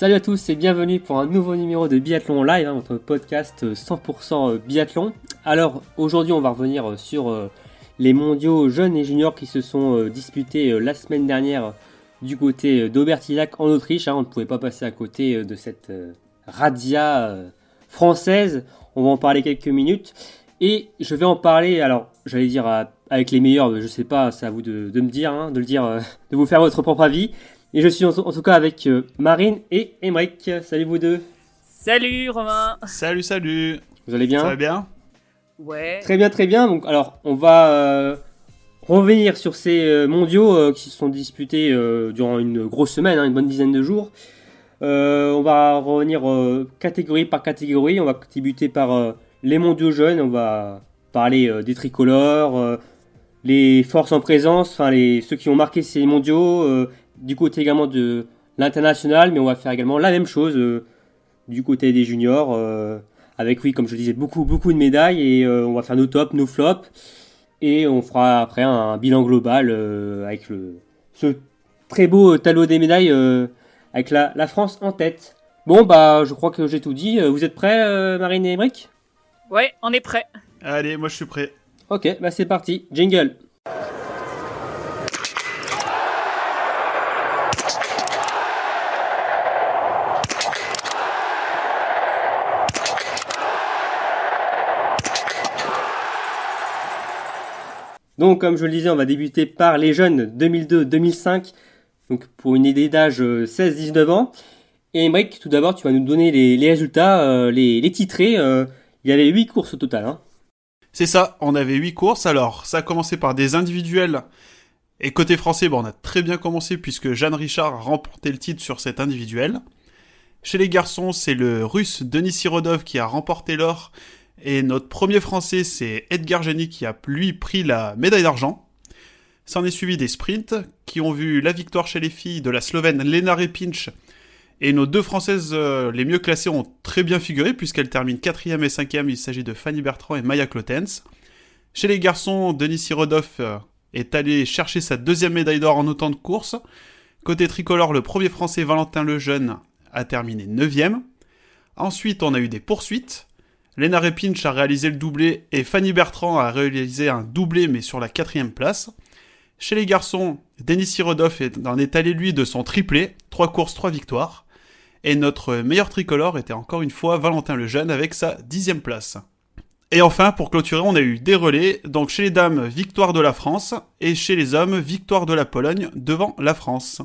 Salut à tous et bienvenue pour un nouveau numéro de Biathlon Live, votre podcast 100% biathlon. Alors aujourd'hui on va revenir sur les mondiaux jeunes et juniors qui se sont disputés la semaine dernière du côté d'Obertillac en Autriche. On ne pouvait pas passer à côté de cette razzia française. On va en parler quelques minutes et je vais en parler, alors j'allais dire avec les meilleurs, je sais pas, c'est à vous de me dire, de vous faire votre propre avis. Et je suis en tout cas avec Marine et Emric. Salut vous deux. Salut Romain. Salut. Vous allez bien ? Ça va bien ? Ouais. Très bien. Donc, alors, on va revenir sur ces mondiaux qui se sont disputés durant une grosse semaine, une bonne dizaine de jours. On va revenir catégorie par catégorie. On va débuter par les mondiaux jeunes. On va parler des tricolores, les forces en présence, ceux qui ont marqué ces mondiaux. Du côté également de l'international, mais on va faire également la même chose du côté des juniors, avec, oui, comme je le disais, beaucoup de médailles, et on va faire nos tops, nos flops, et on fera après un bilan global avec ce très beau tableau des médailles avec la France en tête. Bon, je crois que j'ai tout dit. Vous êtes prêts, Marine et Emric ? Ouais, on est prêts. Allez, moi je suis prêt. Ok, c'est parti. Jingle. Donc, comme je le disais, on va débuter par les jeunes 2002-2005, donc pour une idée d'âge 16-19 ans. Et Emric, tout d'abord, tu vas nous donner les résultats, les titrés. Il y avait 8 courses au total. C'est ça, on avait 8 courses. Alors, ça a commencé par des individuels. Et côté français, on a très bien commencé puisque Jeanne Richard a remporté le titre sur cet individuel. Chez les garçons, c'est le russe Denis Sirodov qui a remporté l'or. Et notre premier français, c'est Edgar Geny qui a, lui, pris la médaille d'argent. S'en est suivi des sprints qui ont vu la victoire chez les filles de la Slovène Lena Repinch. Et nos deux françaises les mieux classées ont très bien figuré puisqu'elles terminent 4e et 5e. Il s'agit de Fanny Bertrand et Maya Klotens. Chez les garçons, Denis Sirodov est allé chercher sa deuxième médaille d'or en autant de courses. Côté tricolore, le premier français Valentin Lejeune a terminé 9e. Ensuite, on a eu des poursuites. Lena Repinch a réalisé le doublé et Fanny Bertrand a réalisé un doublé mais sur la 4e place. Chez les garçons, Denis Sirodov en est allé lui de son triplé, 3 courses, 3 victoires. Et notre meilleur tricolore était encore une fois Valentin Lejeune avec sa 10e place. Et enfin, pour clôturer, on a eu des relais. Donc chez les dames, victoire de la France et chez les hommes, victoire de la Pologne devant la France.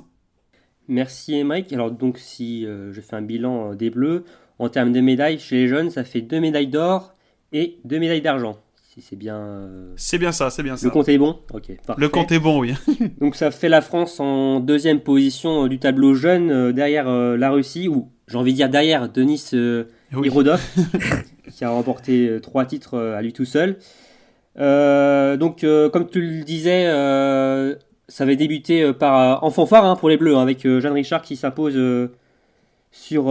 Merci Emric. Alors donc si je fais un bilan des Bleus, en termes de médailles, chez les jeunes, ça fait 2 médailles d'or et 2 médailles d'argent. Si c'est bien... C'est bien ça. Le compte est bon ? Ok, parfait. Le compte est bon, oui. Donc ça fait la France en deuxième position du tableau jeune, derrière la Russie, ou j'ai envie de dire derrière Denis Irodov, qui a remporté 3 titres à lui tout seul. Donc comme tu le disais, ça avait débuté en fanfare pour les Bleus, avec Jeanne Richard qui s'impose sur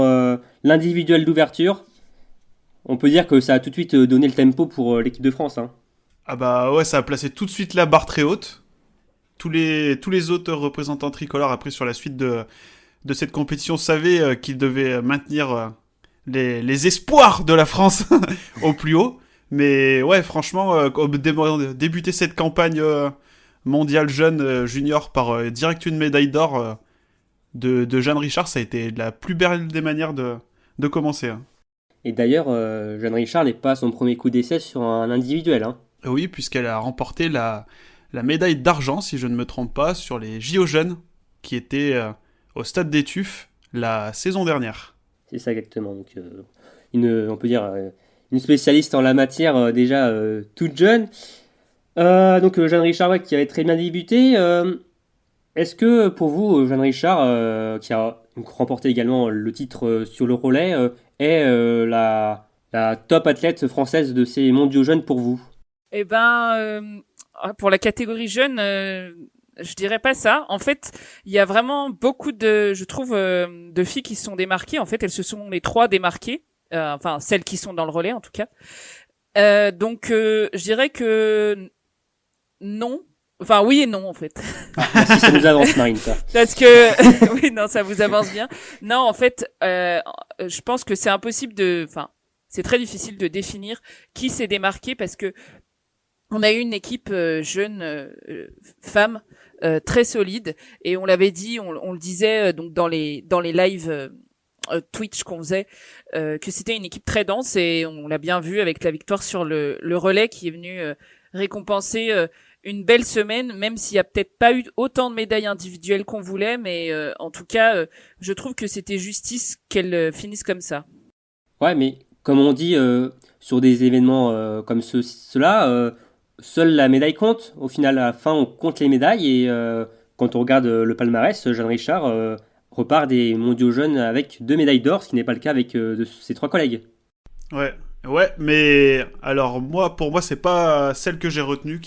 l'individuel d'ouverture. On peut dire que ça a tout de suite donné le tempo pour l'équipe de France. Ah ouais, ça a placé tout de suite la barre très haute. Tous les autres représentants tricolores après sur la suite de cette compétition savaient qu'ils devaient maintenir les espoirs de la France au plus haut. Mais ouais, franchement, débuter cette campagne mondiale jeune junior par direct une médaille d'or de Jeanne Richard, ça a été la plus belle des manières de commencer. Et d'ailleurs, Jeanne Richard n'est pas son premier coup d'essai sur un individuel. Oui, puisqu'elle a remporté la médaille d'argent, si je ne me trompe pas, sur les JO jeunes, qui étaient au Stade des Tuffes la saison dernière. C'est ça exactement. Donc, on peut dire une spécialiste en la matière déjà toute jeune. Donc Jeanne Richard qui avait très bien débuté. Est-ce que pour vous, Jeanne Richard, qui a remporté également le titre sur le relais, est la top athlète française de ces mondiaux jeunes pour vous ? Eh ben, pour la catégorie jeune, je dirais pas ça. En fait, il y a vraiment beaucoup je trouve, de filles qui se sont démarquées. En fait, elles se sont les 3 démarquées. Enfin, celles qui sont dans le relais, en tout cas. Donc, je dirais que non. Enfin, oui et non, en fait. Merci, ça nous avance, Marine, ça. Parce que, oui, non, ça vous avance bien. Non, en fait, je pense que c'est impossible enfin, c'est très difficile de définir qui s'est démarqué parce que on a eu une équipe jeune, femme, très solide, et on l'avait dit, on le disait donc dans les lives Twitch qu'on faisait, que c'était une équipe très dense, et on l'a bien vu avec la victoire sur le relais qui est venu récompenser une belle semaine, même s'il y a peut-être pas eu autant de médailles individuelles qu'on voulait, mais en tout cas, je trouve que c'était justice qu'elle finisse comme ça. Ouais, mais comme on dit, sur des événements comme ceux-là, seule la médaille compte. Au final, à la fin, on compte les médailles et quand on regarde le palmarès, Jeanne Richard repart des mondiaux jeunes avec 2 médailles d'or, ce qui n'est pas le cas avec de ses 3 collègues. Ouais, mais alors pour moi, c'est pas celle que j'ai retenue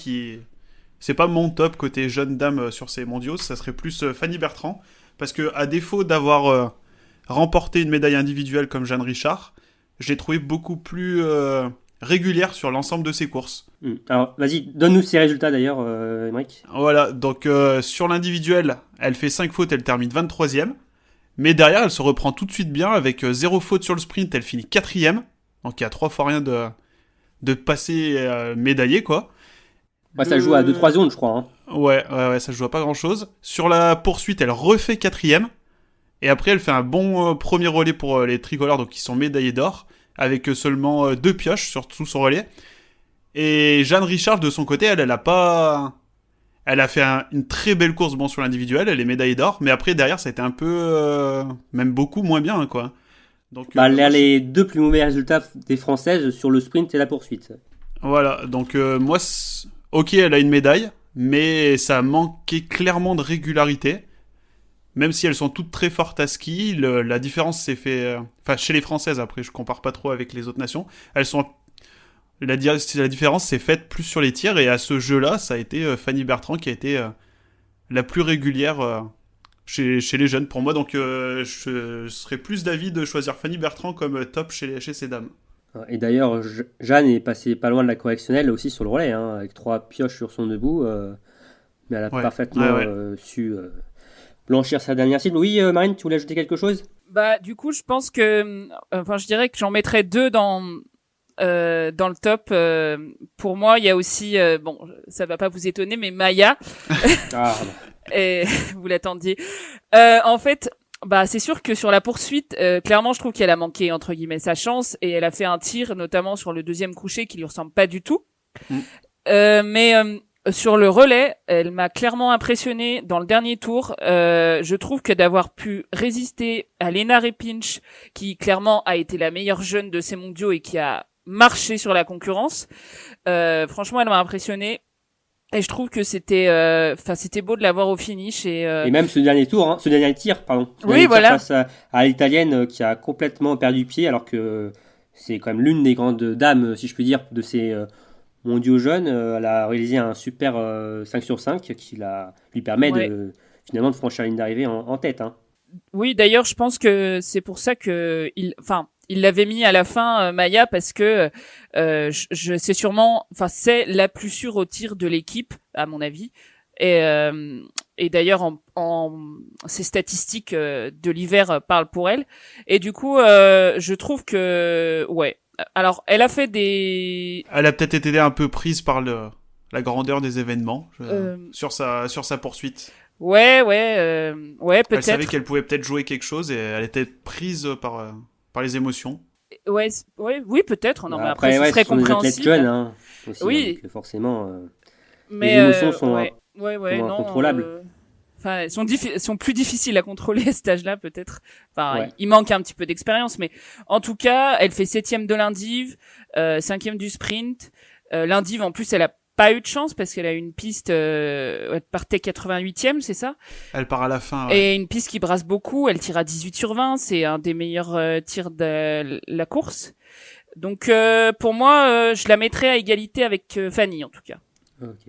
c'est pas mon top côté jeune dame sur ces mondiaux, ça serait plus Fanny Bertrand, parce que à défaut d'avoir remporté une médaille individuelle comme Jeanne Richard, je l'ai trouvée beaucoup plus régulière sur l'ensemble de ses courses. Alors, vas-y, donne-nous ces résultats d'ailleurs, Émeric. Voilà, donc sur l'individuel, elle fait 5 fautes, elle termine 23e, mais derrière, elle se reprend tout de suite bien, avec 0 faute sur le sprint, elle finit 4e, donc il y a 3 fois rien de passer médaillé, quoi. Ouais, ça joue à 2-3 zones, je crois. Hein. Ouais, ça joue à pas grand-chose. Sur la poursuite, elle refait 4e, et après, elle fait un bon premier relais pour les tricolores, donc qui sont médaillés d'or, avec seulement 2 pioches sur tout son relais. Et Jeanne Richard, de son côté, elle a pas... Elle a fait une très belle course sur l'individuel, elle est médaillée d'or, mais après, derrière, ça a été un peu... même beaucoup moins bien, quoi. Donc, elle a les 2 plus mauvais résultats des Françaises sur le sprint et la poursuite. Voilà, donc moi, ok, elle a une médaille, mais ça manquait clairement de régularité. Même si elles sont toutes très fortes à ski, la différence s'est fait... Enfin, chez les Françaises, après, je compare pas trop avec les autres nations, elles sont... La différence s'est faite plus sur les tirs, et à ce jeu-là, ça a été Fanny Bertrand qui a été la plus régulière chez les jeunes pour moi. Donc je serais plus d'avis de choisir Fanny Bertrand comme top chez ces dames. Et d'ailleurs, Jeanne est passée pas loin de la correctionnelle aussi sur le relais, hein, avec 3 pioches sur son debout, mais elle a parfaitement su blanchir sa dernière cible. Oui, Marine, tu voulais ajouter quelque chose ? Bah, du coup, je pense que, je dirais que j'en mettrais 2 dans le top. Pour moi, il y a aussi, ça va pas vous étonner, mais Maya. Et vous l'attendiez. En fait, c'est sûr que sur la poursuite, clairement, je trouve qu'elle a manqué entre guillemets sa chance, et elle a fait un tir, notamment sur le deuxième coucher, qui lui ressemble pas du tout. Mais sur le relais, elle m'a clairement impressionné dans le dernier tour. Je trouve que d'avoir pu résister à Lena Repinch, qui clairement a été la meilleure jeune de ces mondiaux et qui a marché sur la concurrence, franchement, elle m'a impressionné. Et je trouve que c'était beau de l'avoir au finish, et même ce dernier tir, pardon. Face à l'italienne qui a complètement perdu pied, alors que c'est quand même l'une des grandes dames, si je puis dire, de ces mondiaux jeunes. Elle a réalisé un super 5 sur 5 qui lui permet finalement de franchir la ligne d'arrivée en tête. Hein. Oui, d'ailleurs, je pense que c'est pour ça que il l'avait mis à la fin, Maya, parce que c'est sûrement, c'est la plus sûre au tir de l'équipe, à mon avis. Et d'ailleurs, ces statistiques de l'hiver parlent pour elle. Et du coup, je trouve que, alors, elle a fait Elle a peut-être été un peu prise par la grandeur des événements sur sa poursuite. Ouais, peut-être. Elle savait qu'elle pouvait peut-être jouer quelque chose, et elle était prise par les émotions. Oui, peut-être. Non, mais après, ce serait compréhensible. Des athlètes jeunes, hein, aussi, oui. Donc, forcément, mais les émotions sont incontrôlables. Elles sont plus difficiles à contrôler à cet âge-là, peut-être. Il manque un petit peu d'expérience, mais en tout cas, elle fait 7e de l'indiv, 5e du sprint. L'indiv, en plus, elle a pas eu de chance parce qu'elle a une piste, elle partait 88e, c'est ça ? Elle part à la fin. Et une piste qui brasse beaucoup, elle tire à 18 sur 20, c'est un des meilleurs tirs de la course. Donc pour moi, je la mettrais à égalité avec Fanny, en tout cas. Ok.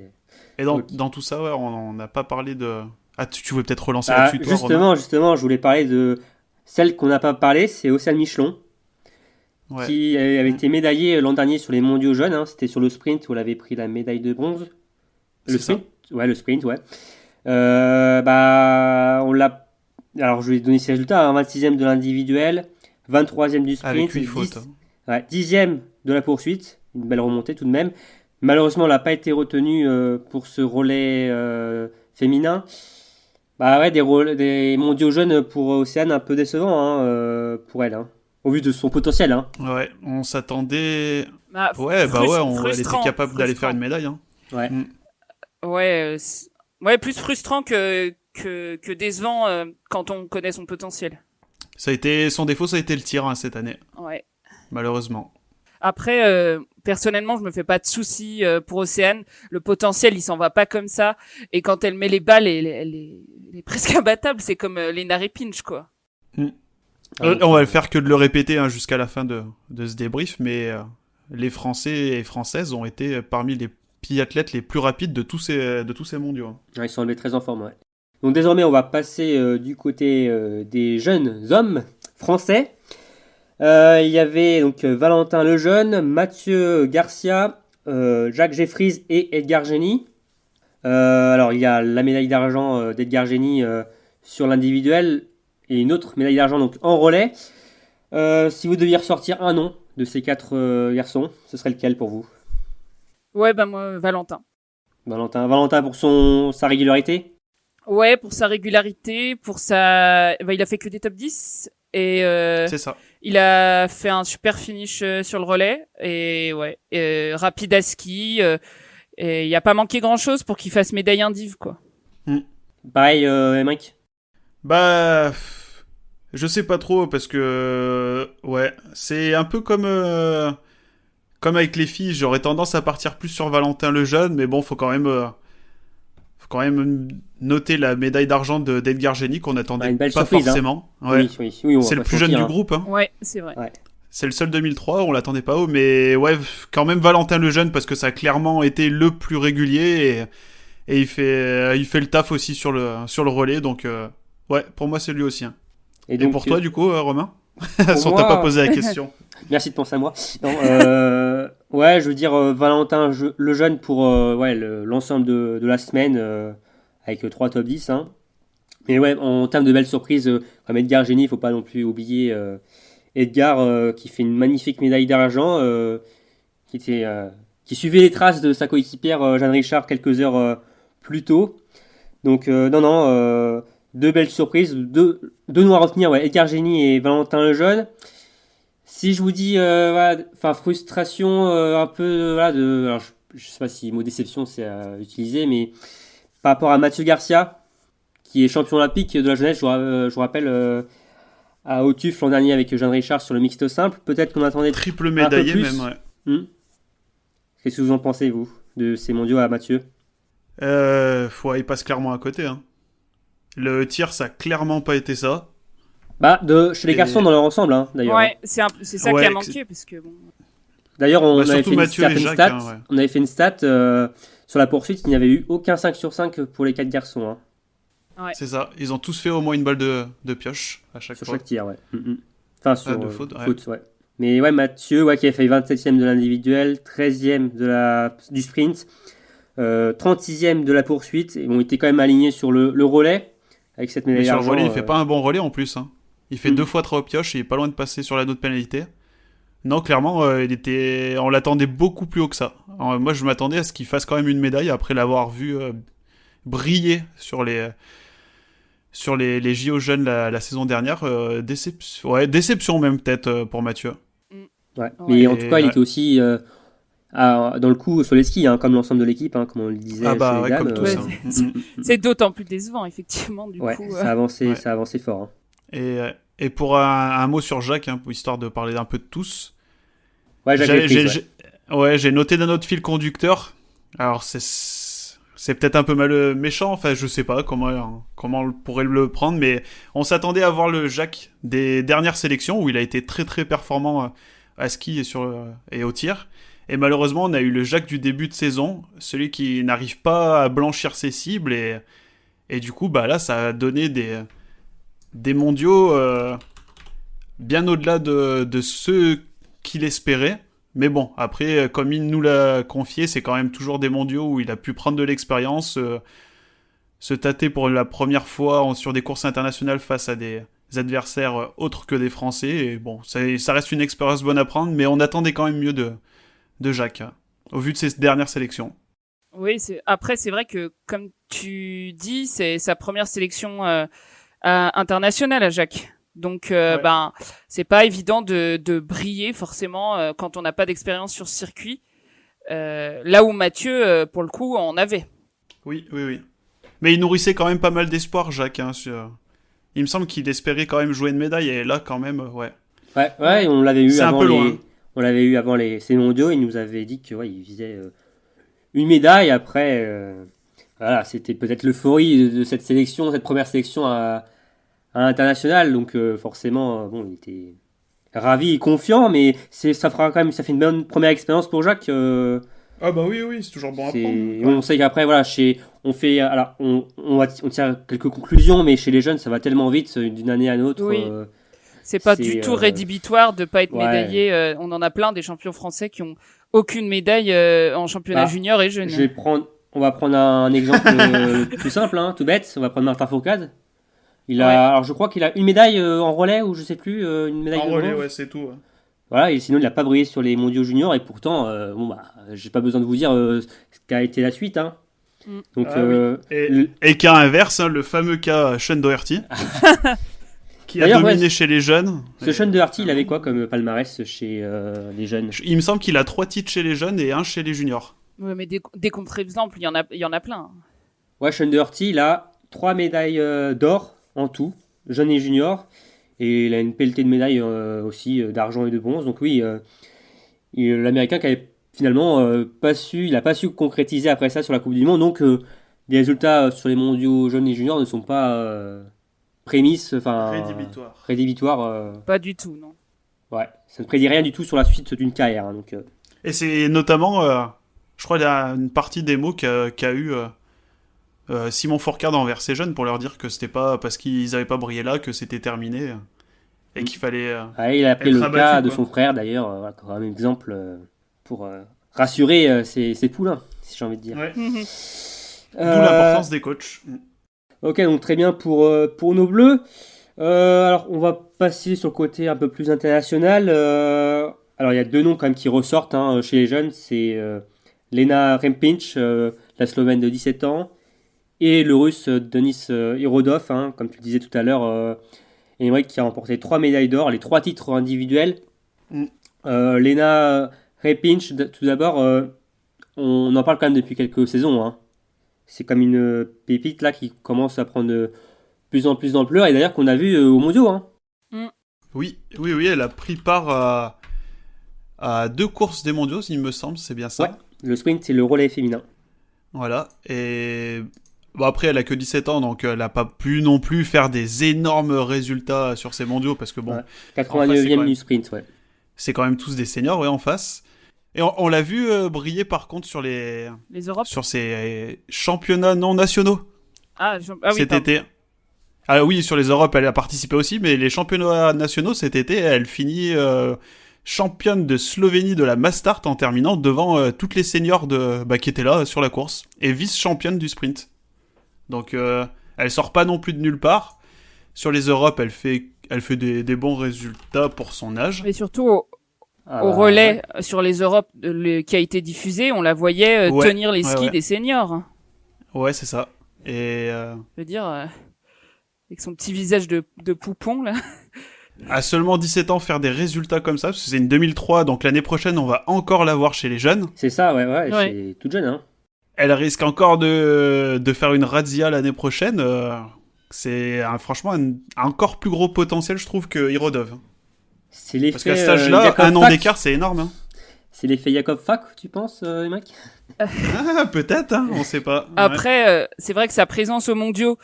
Et dans tout ça, on n'a pas parlé de... Ah, tu veux peut-être relancer là-dessus, toi, Justement, je voulais parler de celle qu'on n'a pas parlé, c'est Océane Michelon. Qui avait été médaillée l'an dernier sur les mondiaux jeunes. Hein. C'était sur le sprint où elle avait pris la médaille de bronze. Ouais, le sprint, ouais. On l'a. Alors, je vais donner ses résultats, hein. 26e de l'individuel, 23e du sprint, Avec 8 fautes. ouais, 10e de la poursuite, une belle remontée tout de même. Malheureusement, elle n'a pas été retenue pour ce relais féminin. Bah ouais, des mondiaux jeunes pour Océane, un peu décevant pour elle, hein, au vu de son potentiel. Hein. Ouais, on s'attendait. Bah, Ouais, elle était frustrant, capable d'aller faire frustrant. une médaille. Hein. Ouais. Ouais, ouais, plus frustrant que décevant quand on connaît son potentiel. Son défaut, ça a été le tir hein, cette année, Ouais. malheureusement. Après, personnellement, je me fais pas de soucis pour Océane. Le potentiel, il s'en va pas comme ça. Et quand elle met les balles, elle est presque imbattable. C'est comme Lena Repinch, quoi. On va le faire que de le répéter hein, jusqu'à la fin de ce débrief, mais les Français et Françaises ont été parmi les biathlètes les plus rapides de tous ces mondiaux. Hein. Ouais, ils sont semblait très en forme, ouais. Donc désormais, on va passer du côté des jeunes hommes français. Il y avait donc Valentin Lejeune, Mathieu Garcia, Jacques Jeffries et Edgar Génie. Alors il y a la médaille d'argent d'Edgar Génie sur l'individuel et une autre médaille d'argent donc en relais. Si vous deviez ressortir un nom de ces 4 garçons, ce serait lequel pour vous? Ouais, bah moi, Valentin. Valentin pour sa régularité. Ouais, pour sa régularité, bah, il a fait que des top 10 et C'est ça. il a fait un super finish sur le relais et ouais, rapide à ski et il a pas manqué grand-chose pour qu'il fasse médaille indiv quoi. Pareil, Emric. Bah, je sais pas trop parce que ouais, c'est un peu comme avec les filles. J'aurais tendance à partir plus sur Valentin Lejeune, mais bon, faut quand même noter la médaille d'argent d'Edgar Génie qu'on attendait une belle pas surprise, forcément. Hein. Ouais. Oui, on va C'est le pas plus se jeune mentir, du groupe. Hein. Ouais, c'est vrai. Ouais. C'est le seul 2003, on l'attendait pas haut, mais ouais, quand même Valentin Lejeune parce que ça a clairement été le plus régulier et il fait le taf aussi sur le relais, donc ouais, pour moi c'est lui aussi. Hein. Et donc, pour toi du coup, Romain, pour si on moi- t'a pas posé la question. Merci de penser à moi. Non, ouais, je veux dire Valentin Lejeune pour ouais, l'ensemble de la semaine avec 3 top 10. Hein. Mais ouais, en termes de belles surprises, comme Edgar Génie, il faut pas non plus oublier Edgar qui fait une magnifique médaille d'argent, qui suivait les traces de sa coéquipière Jeanne Richard quelques heures plus tôt. Donc non, 2 belles surprises, deux noms à retenir, ouais, Edgar Génie et Valentin Lejeune. Si je vous dis, voilà, frustration un peu, voilà, alors je sais pas si le mot déception c'est à utiliser, mais par rapport à Mathieu Garcia, qui est champion olympique de la jeunesse, je vous rappelle, à Autuf l'an dernier avec Jeanne Richard sur le mixte simple, peut-être qu'on attendait Triple un peu médaillé plus. même, ouais. Qu'est-ce que vous en pensez, vous, de ces mondiaux à Mathieu? Il passe clairement à côté. Hein. Le tir, ça a clairement pas été ça. Chez les garçons dans leur ensemble, hein, d'ailleurs. Ouais, c'est ça Ouais, qui a manqué parce que bon. D'ailleurs, on avait surtout fait Mathieu et certaine Jacques, stat. hein, ouais. On avait fait une stat sur la poursuite, il n'y avait eu aucun 5 sur 5 pour les 4 garçons. Hein, Ouais. C'est ça. Ils ont tous fait au moins une balle de pioche à chaque sur fois. chaque tir, ouais. Enfin, sur de faute, ouais. faute, ouais. Mais ouais, Mathieu, ouais, qui a fait 27e de l'individuel, 13e du sprint, 36e de la poursuite. Et bon, il était quand même aligné sur le relais avec cette médaille Mais sur le d'argent. relais, il fait pas un bon relais en plus. Hein. Il fait Mm. 2 fois 3 au pioche et il est pas loin de passer sur la note pénalité. Non, clairement, on l'attendait beaucoup plus haut que ça. Alors, moi, je m'attendais à ce qu'il fasse quand même une médaille après l'avoir vu briller sur les JO jeunes la saison dernière. Déception même peut-être pour Mathieu. Ouais. Ouais. Mais en tout cas, il Ouais. était aussi dans le coup sur les skis, hein, comme l'ensemble de l'équipe, hein, comme on le disait Ah bah chez les ouais, dames. comme tous. Ouais, Hein. C'est d'autant plus décevant effectivement du Ouais, coup. ça a avancé, Ouais. ça a avancé fort. Hein. Et pour un mot sur Jacques, hein, histoire de parler un peu de tous. Ouais, Jacques Jeffries, ouais. J'ai noté d'un autre fil conducteur. Alors c'est peut-être un peu méchant, enfin je sais pas comment on pourrait le prendre, mais on s'attendait à voir le Jacques des dernières sélections où il a été très très performant à ski et au tir. Et malheureusement, on a eu le Jacques du début de saison, celui qui n'arrive pas à blanchir ses cibles et du coup bah là ça a donné des mondiaux bien au-delà de ceux qu'il espérait. Mais bon, après, comme il nous l'a confié, c'est quand même toujours des mondiaux où il a pu prendre de l'expérience, se tâter pour la première fois sur des courses internationales face à des adversaires autres que des Français. Et bon, ça reste une expérience bonne à prendre, mais on attendait quand même mieux de Jacques, hein, au vu de ses dernières sélections. Oui, après, c'est vrai que, comme tu dis, c'est sa première sélection internationale à Jacques. Donc, Ouais. c'est pas évident de briller forcément quand on n'a pas d'expérience sur ce circuit. Là où Mathieu, pour le coup, en avait. Oui. Mais il nourrissait quand même pas mal d'espoir, Jacques. Hein, il me semble qu'il espérait quand même jouer une médaille, et là, quand même, ouais. Ouais, on l'avait eu C'est un avant peu loin. on l'avait eu avant ces mondiaux. Il nous avait dit que il visait une médaille. Après, voilà, c'était peut-être l'euphorie de cette sélection, cette première sélection à l'international. Donc forcément, bon, il était ravi et confiant, mais ça fera quand même, ça fait une bonne première expérience pour Jacques. Ah bah oui, c'est toujours bon à prendre. On sait qu'après, voilà, on tire quelques conclusions, mais chez les jeunes, ça va tellement vite d'une année à l'autre. Oui. C'est pas c'est, du tout rédhibitoire de pas être ouais. médaillé. On en a plein des champions français qui ont aucune médaille en championnat junior et jeune. On va prendre un exemple tout simple, hein, tout bête. On va prendre Martin Fourcade. Alors je crois qu'il a une médaille en relais ou je sais plus, une médaille En de relais, bronze. ouais, c'est tout. Ouais. Voilà, et sinon il n'a pas brillé sur les mondiaux juniors et pourtant, j'ai pas besoin de vous dire ce qu'a été la suite, hein. Donc, oui. Et cas inverse, hein, le fameux cas Sean Doherty, qui a dominé chez les jeunes. Ce Sean Doherty, il avait quoi comme palmarès chez les jeunes? Il me semble qu'il a 3 titres chez les jeunes et 1 chez les juniors. Ouais, mais des contre-exemples, il y en a plein. Ouais, Sean Doherty, il a 3 médailles d'or en tout, jeunes et juniors. Et il a une pelletée de médailles aussi d'argent et de bronze. Donc oui, l'Américain qui avait finalement il n'a pas su concrétiser après ça sur la Coupe du Monde. Donc les résultats sur les mondiaux jeunes et juniors ne sont pas prémices, enfin rédhibitoires. Pas du tout, non. Ouais, ça ne prédit rien du tout sur la suite d'une carrière. Hein, donc, Et c'est notamment, je crois, une partie des mots qu'a eu Simon Fourcade envers ces jeunes pour leur dire que c'était pas parce qu'ils n'avaient pas brillé là que c'était terminé et qu'il fallait. Il a pris le cas de son frère d'ailleurs, comme un exemple pour rassurer ses poulains, si j'ai envie de dire. Ouais. D'où l'importance des coachs. Ok, donc très bien pour nos bleus. Alors on va passer sur le côté un peu plus international. Alors il y a 2 noms quand même qui ressortent chez les jeunes, c'est Lena Rempinch, la Slovène de 17 ans, et le Russe Denis Irodov, comme tu le disais tout à l'heure, qui a remporté 3 médailles d'or, les 3 titres individuels. Lena Rempinch, tout d'abord, on en parle quand même depuis quelques saisons. Hein. C'est comme une pépite là qui commence à prendre de plus en plus d'ampleur, et d'ailleurs qu'on a vu aux mondiaux. Hein. Oui, elle a pris part à 2 courses des mondiaux, il me semble, c'est bien ça. Ouais, le sprint, c'est le relais féminin. Voilà, et après elle a que 17 ans, donc elle n'a pas pu non plus faire des énormes résultats sur ces mondiaux, parce que bon... Ouais, 89e du sprint, ouais. C'est quand même tous des seniors, ouais, en face. Et on l'a vu briller par contre sur les Europes, sur ces championnats non nationaux. Oui, cet été. Ah oui, sur les Europes, elle a participé aussi, mais les championnats nationaux cet été, elle finit championne de Slovénie de la Mastart en terminant devant toutes les seniors qui étaient là sur la course, et vice-championne du sprint. Donc elle sort pas non plus de nulle part. Sur les Europes, elle fait des bons résultats pour son âge. Mais surtout au relais sur les Europes qui a été diffusé, on la voyait tenir les skis des seniors. Ouais, c'est ça. Et je veux dire, avec son petit visage de poupon là. À seulement 17 ans, faire des résultats comme ça, parce que c'est une 2003, donc l'année prochaine, on va encore la voir chez les jeunes. C'est ça, ouais. C'est toute jeune, hein. Elle risque encore de faire une razzia l'année prochaine. C'est franchement un encore plus gros potentiel, je trouve, que Irodov. C'est l'effet, parce qu'à cet âge-là, un an d'écart, c'est énorme. Hein. C'est l'effet Jakob Fak, tu penses, mec? Peut-être, hein, on sait pas. Après, c'est vrai que sa présence aux mondiaux,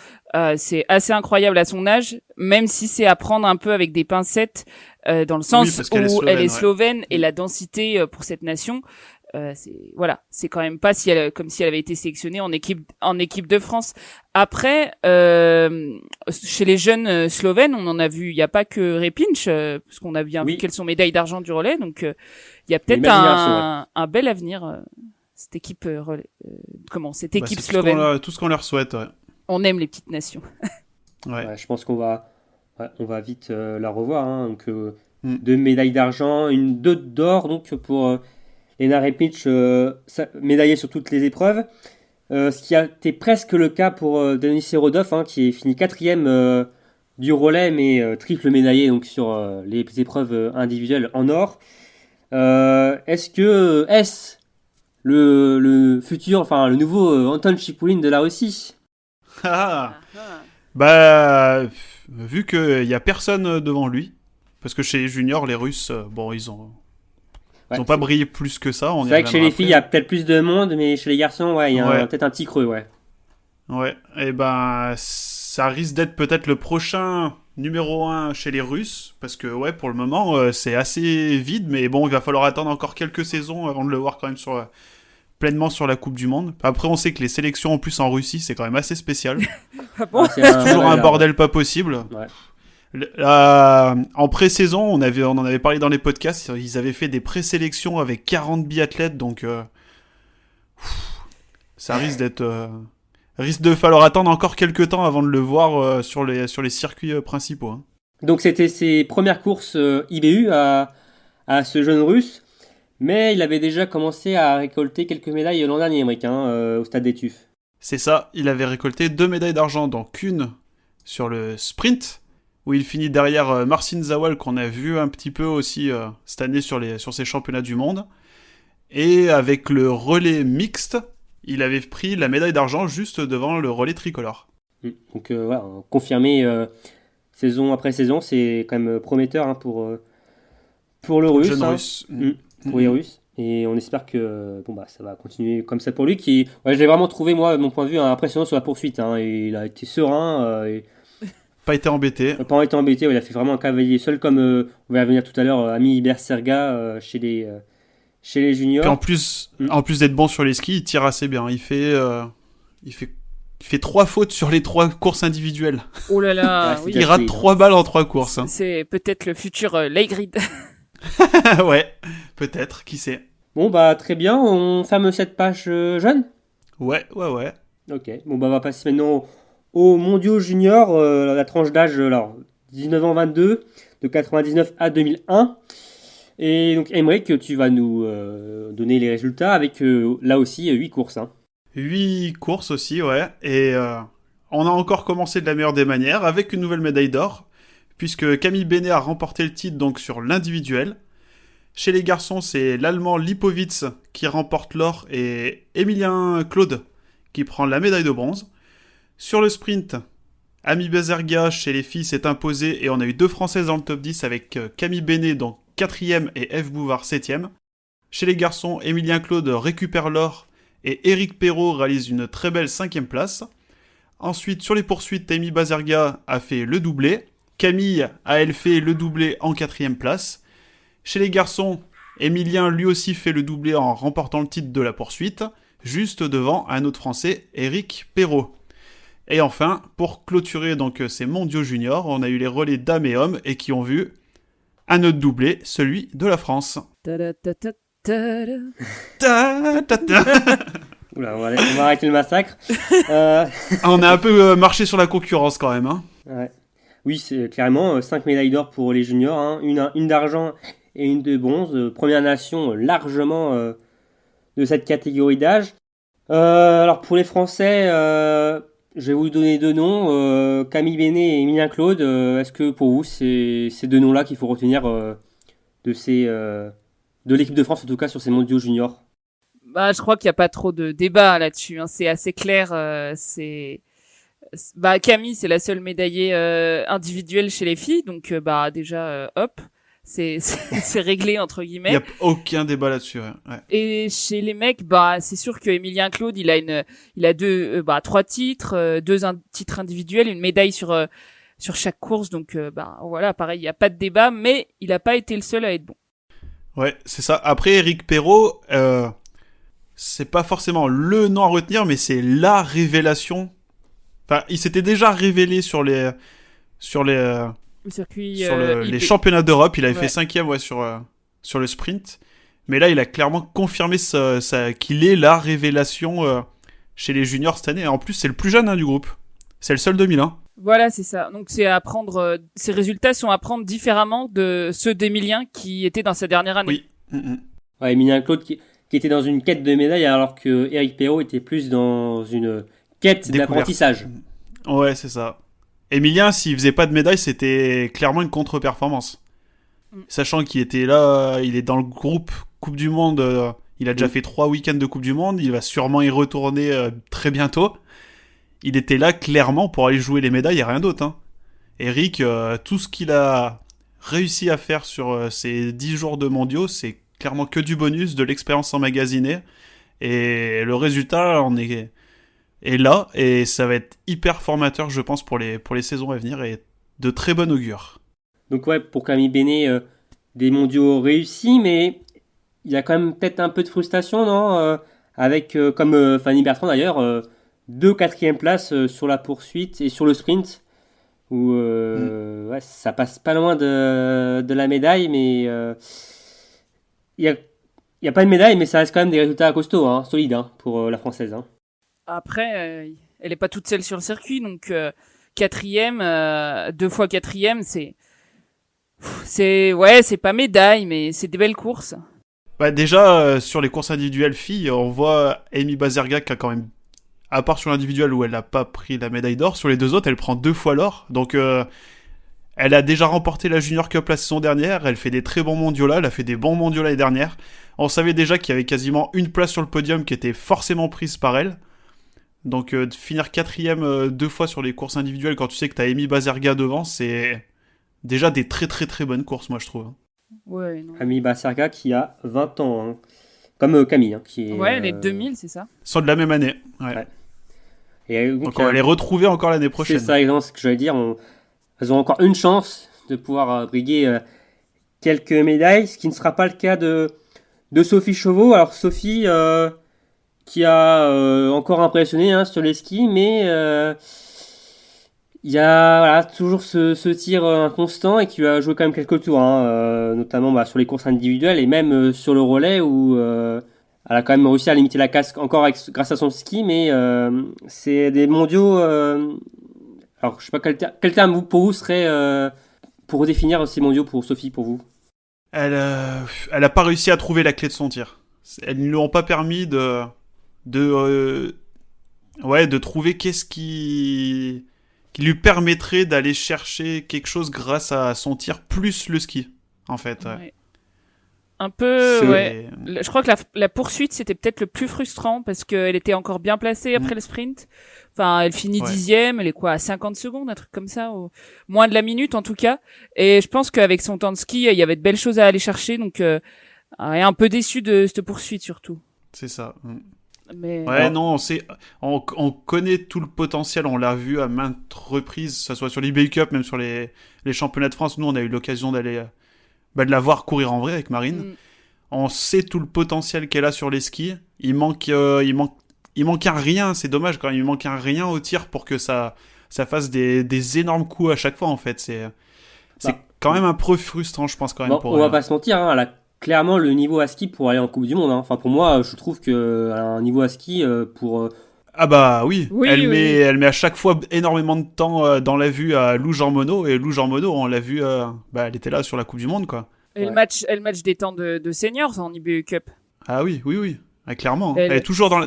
c'est assez incroyable à son âge, même si c'est à prendre un peu avec des pincettes, dans le sens où elle est slovène et la densité pour cette nation c'est quand même pas comme si elle avait été sélectionnée en équipe de France. Après, chez les jeunes Slovènes, on en a vu, il y a pas que Repinch, parce qu'on a bien vu qu'elles sont médailles d'argent du relais, donc il y a peut-être un bel avenir cette équipe cette équipe slovène. Tout ce qu'on leur souhaite. Ouais. On aime les petites nations. Ouais, je pense qu'on va vite la revoir. Hein, donc 2 médailles d'argent, 2 d'or donc pour Lena Repinch, médaillée sur toutes les épreuves. Ce qui a été presque le cas pour Denis Serodov, hein, qui est fini 4e du relais, mais triple médaillé donc sur les épreuves individuelles en or. Est-ce le futur, enfin le nouveau Anton Chipulin de la Russie? Bah, vu qu'il y a personne devant lui, parce que chez les juniors, les Russes, ils ont pas brillé plus que ça. C'est vrai que chez les filles, il y a peut-être plus de monde, mais chez les garçons, il y a peut-être un petit creux, ouais. Ouais, et ben, ça risque d'être peut-être le prochain numéro 1 chez les Russes, parce que, pour le moment, c'est assez vide, mais bon, il va falloir attendre encore quelques saisons avant de le voir quand même pleinement sur la Coupe du Monde. Après, on sait que les sélections en plus en Russie, c'est quand même assez spécial. Ah bon, c'est toujours un bordel pas possible. Ouais. En pré-saison, on en avait parlé dans les podcasts, ils avaient fait des présélections avec 40 biathlètes, donc ça risque de falloir attendre encore quelques temps avant de le voir sur les circuits principaux. Hein. Donc c'était ses premières courses IBU à ce jeune russe. Mais il avait déjà commencé à récolter quelques médailles l'an dernier, au Stade des Tufs. C'est ça, il avait récolté 2 médailles d'argent, donc une sur le sprint, où il finit derrière Marcin Zawal, qu'on a vu un petit peu aussi cette année sur ces championnats du monde. Et avec le relais mixte, il avait pris la médaille d'argent juste devant le relais tricolore. Donc confirmé saison après saison, c'est quand même prometteur pour le russe. Jeune russe. Pour les Russes, et on espère que ça va continuer comme ça pour lui, je l'ai vraiment trouvé, moi, de mon point de vue, impressionnant sur la poursuite, hein, et il a été serein, pas été embêté, il a fait vraiment un cavalier seul, comme on va revenir tout à l'heure, Ami Berserga chez les juniors. Et en plus d'être bon sur les skis, il tire assez bien, il fait 3 fautes sur les 3 courses individuelles. Oh là là, il rate 3 balles en 3 courses. Hein. C'est peut-être le futur Leigrid. Ouais, peut-être, qui sait. Bon, très bien, on ferme cette page jeune. Ouais. Ok, on va passer maintenant aux mondiaux juniors, la tranche d'âge, 19 ans 22, de 99 à 2001. Et donc, Aymeric, tu vas nous donner les résultats avec, là aussi, 8 courses. Hein. 8 courses aussi, ouais. Et on a encore commencé de la meilleure des manières, avec une nouvelle médaille d'or, puisque Camille Benet a remporté le titre donc sur l'individuel. Chez les garçons, c'est l'Allemand Lipovitz qui remporte l'or et Emilien Claude qui prend la médaille de bronze. Sur le sprint, Ami Bezerga chez les filles s'est imposé et on a eu 2 Françaises dans le top 10 avec Camille Benet donc 4e et Eve Bouvard 7e. Chez les garçons, Emilien Claude récupère l'or et Éric Perrault réalise une très belle 5e place. Ensuite, sur les poursuites, Amy Bazerga a fait le doublé. Camille a elle fait le doublé en 4e place. Chez les garçons, Emilien lui aussi fait le doublé en remportant le titre de la poursuite, juste devant un autre Français, Éric Perrault. Et enfin, pour clôturer donc ces mondiaux juniors, on a eu les relais dames et hommes et qui ont vu un autre doublé, celui de la France. Oula, on va arrêter le massacre. On a un peu marché sur la concurrence quand même. Hein. Ouais. Oui, c'est clairement 5 médailles d'or pour les juniors, hein, une d'argent et une de bronze. Première nation largement de cette catégorie d'âge. Alors pour les Français, je vais vous donner 2 noms, Camille Benet et Emilien Claude. Est-ce que pour vous, c'est ces 2 noms-là qu'il faut retenir de l'équipe de France, en tout cas sur ces mondiaux juniors? Je crois qu'il n'y a pas trop de débat là-dessus. Hein. C'est assez clair. Camille, c'est la seule médaillée individuelle chez les filles, donc déjà hop, c'est réglé entre guillemets. Il y a aucun débat là-dessus. Ouais. Et chez les mecs, c'est sûr que Emilien Claude, il a 3 titres, 2 titres individuels, une médaille sur chaque course, donc voilà, pareil, il y a pas de débat, mais il a pas été le seul à être bon. Ouais, c'est ça. Après Éric Perrault, c'est pas forcément le nom à retenir, mais c'est la révélation. Enfin, il s'était déjà révélé sur les Le circuit les championnats d'Europe. Il avait Ouais. fait 5e sur le sprint. Mais là, il a clairement confirmé qu'il est la révélation chez les juniors cette année. Et en plus, c'est le plus jeune du groupe. C'est le seul 2001. Voilà, c'est ça. Donc c'est à prendre. Ces résultats sont à prendre différemment de ceux d'Emilien qui était dans sa dernière année. Oui. Mm-mm. Ouais, Emilien Claude qui était dans une quête de médaille alors que Eric Perrault était plus dans une quête Découverte. d'apprentissage. Ouais, c'est ça. Emilien, s'il faisait pas de médaille, c'était clairement une contre-performance. Sachant qu'il était là, il est dans le groupe Coupe du Monde, il a déjà fait 3 week-ends de Coupe du Monde, il va sûrement y retourner très bientôt. Il était là clairement pour aller jouer les médailles et rien d'autre. Hein. Eric, tout ce qu'il a réussi à faire sur ces 10 jours de mondiaux, c'est clairement que du bonus, de l'expérience emmagasinée. Et le résultat est là, et ça va être hyper formateur, je pense, pour les saisons à venir, et de très bon augure. Donc ouais, pour Camille Bénet, des mondiaux réussis, mais il y a quand même peut-être un peu de frustration, non avec, comme Fanny Bertrand d'ailleurs, 2 quatrièmes places sur la poursuite et sur le sprint, où ouais, ça passe pas loin de la médaille, mais il y a pas de médaille, mais ça reste quand même des résultats costauds, hein, solides hein, pour la française. Hein. Après, elle est pas toute seule sur le circuit, donc quatrième, 2 fois quatrième, c'est pas médaille, mais c'est des belles courses. Bah déjà, sur les courses individuelles filles, on voit Amy Bazerga qui a quand même, à part sur l'individuel où elle n'a pas pris la médaille d'or, sur les 2 autres, elle prend 2 fois l'or. Donc, elle a déjà remporté la Junior Cup la saison dernière, elle fait des très bons mondiaux là, elle a fait des bons mondiaux l'année dernière. On savait déjà qu'il y avait quasiment une place sur le podium qui était forcément prise par elle. Donc, de finir 4e 2 fois sur les courses individuelles quand tu sais que t'as Amy Bazerga devant, c'est déjà des très très très bonnes courses, moi je trouve. Ouais, non. Camille Basserga qui a 20 ans, hein. Comme Camille. Hein, qui est, Ouais, les 2000, c'est ça. Sont de la même année. Ouais. Ouais. Et, Donc on va les retrouver encore l'année prochaine. C'est ça, exactement ce que j'allais dire. Elles ont encore une chance de pouvoir briguer quelques médailles, ce qui ne sera pas le cas de Sophie Chauveau. Alors Sophie, qui a encore impressionné hein, sur les skis, mais il y a voilà, toujours ce tir inconstant et qui a joué quand même quelques tours, hein, notamment sur les courses individuelles et même sur le relais où elle a quand même réussi à limiter la casse encore grâce à son ski, mais c'est des mondiaux. Alors je sais pas quel terme pour vous serait pour redéfinir ces mondiaux pour Sophie, pour vous. Elle a pas réussi à trouver la clé de son tir. Elles ne lui ont pas permis de trouver qu'est-ce qui lui permettrait d'aller chercher quelque chose grâce à son tir plus le ski, en fait. Ouais. Un peu, ouais. Je crois que la poursuite, c'était peut-être le plus frustrant parce qu'elle était encore bien placée après le sprint. Enfin, elle finit 10e, elle est quoi, à 50 secondes, un truc comme ça, moins de la minute en tout cas. Et je pense qu'avec son temps de ski, il y avait de belles choses à aller chercher, donc elle est un peu déçue de cette poursuite surtout. C'est ça. Mais ouais, non, on connaît tout le potentiel, on l'a vu à maintes reprises, que ce soit sur l'eBay Cup, même sur les championnats de France. Nous, on a eu l'occasion d'aller de la voir courir en vrai avec Marine. On sait tout le potentiel qu'elle a sur les skis. Il manque un rien, c'est dommage quand même. Il manque un rien au tir pour que ça fasse des énormes coups à chaque fois, en fait. C'est quand même un peu frustrant, je pense, quand même. Bon, on va pas se mentir, hein, elle a clairement le niveau à ski pour aller en Coupe du Monde. Hein. Enfin, pour moi, je trouve qu'elle a un niveau à ski pour... Ah bah oui, elle met à chaque fois énormément de temps dans la vue à Lou Jean Monod, et Lou Jean Monod, on l'a vu, elle était là sur la Coupe du Monde, quoi. Et le match des temps de seniors en IBU Cup. Ah oui. Clairement. Elle est toujours dans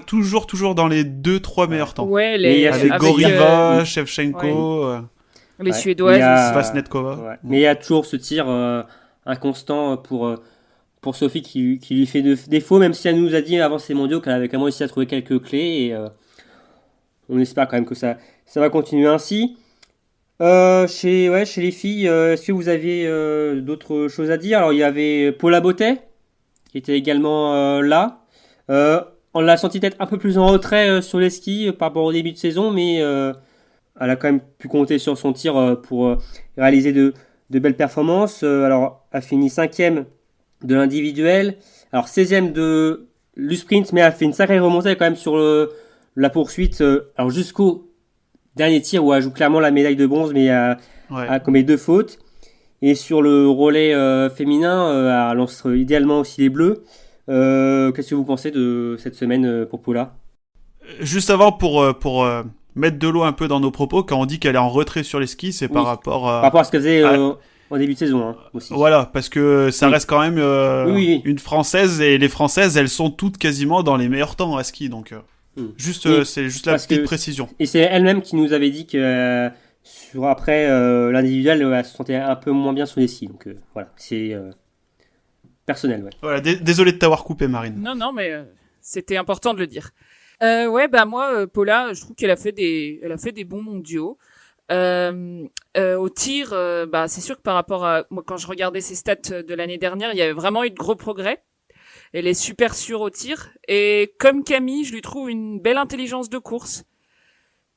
les 2-3 meilleurs temps. Ouais, avec Goriva, Shevchenko, les Suédoises, Vasnetkova. Ouais. Mais il y a toujours ce tir inconstant pour Sophie qui lui fait défaut, même si elle nous a dit avant ces mondiaux qu'elle avait quand même réussi à trouver quelques clés. Et on espère quand même que ça va continuer ainsi. Chez les filles, est-ce que vous aviez d'autres choses à dire? Alors il y avait Paula Bottet qui était également là. On l'a senti peut-être un peu plus en retrait sur les skis par rapport au début de saison, mais elle a quand même pu compter sur son tir pour réaliser de belles performances. Alors elle a fini 5e de l'individuel, alors 16e de le sprint, mais a fait une sacrée remontée quand même sur la poursuite. Alors jusqu'au dernier tir où elle joue clairement la médaille de bronze, mais a commis 2 fautes. Et sur le relais féminin, elle lance idéalement aussi les bleus. Qu'est-ce que vous pensez de cette semaine pour Paula ? Juste avant, pour mettre de l'eau un peu dans nos propos, quand on dit qu'elle est en retrait sur les skis, c'est par rapport à ce qu'elle faisait en début de saison aussi. Voilà, parce que ça reste quand même oui. une Française, et les Françaises, elles sont toutes quasiment dans les meilleurs temps à ski, donc c'est juste la petite précision. Et c'est elle-même qui nous avait dit que après l'individuel, elle se sentait un peu moins bien sur les skis, donc voilà, c'est personnel. Ouais. Voilà, désolé de t'avoir coupé, Marine. Non, mais c'était important de le dire. Moi, Paula, je trouve qu'elle a fait des bons mondiaux. Au tir, c'est sûr que par rapport à moi, quand je regardais ses stats de l'année dernière, il y avait vraiment eu de gros progrès. Elle est super sûre au tir, et comme Camille, je lui trouve une belle intelligence de course.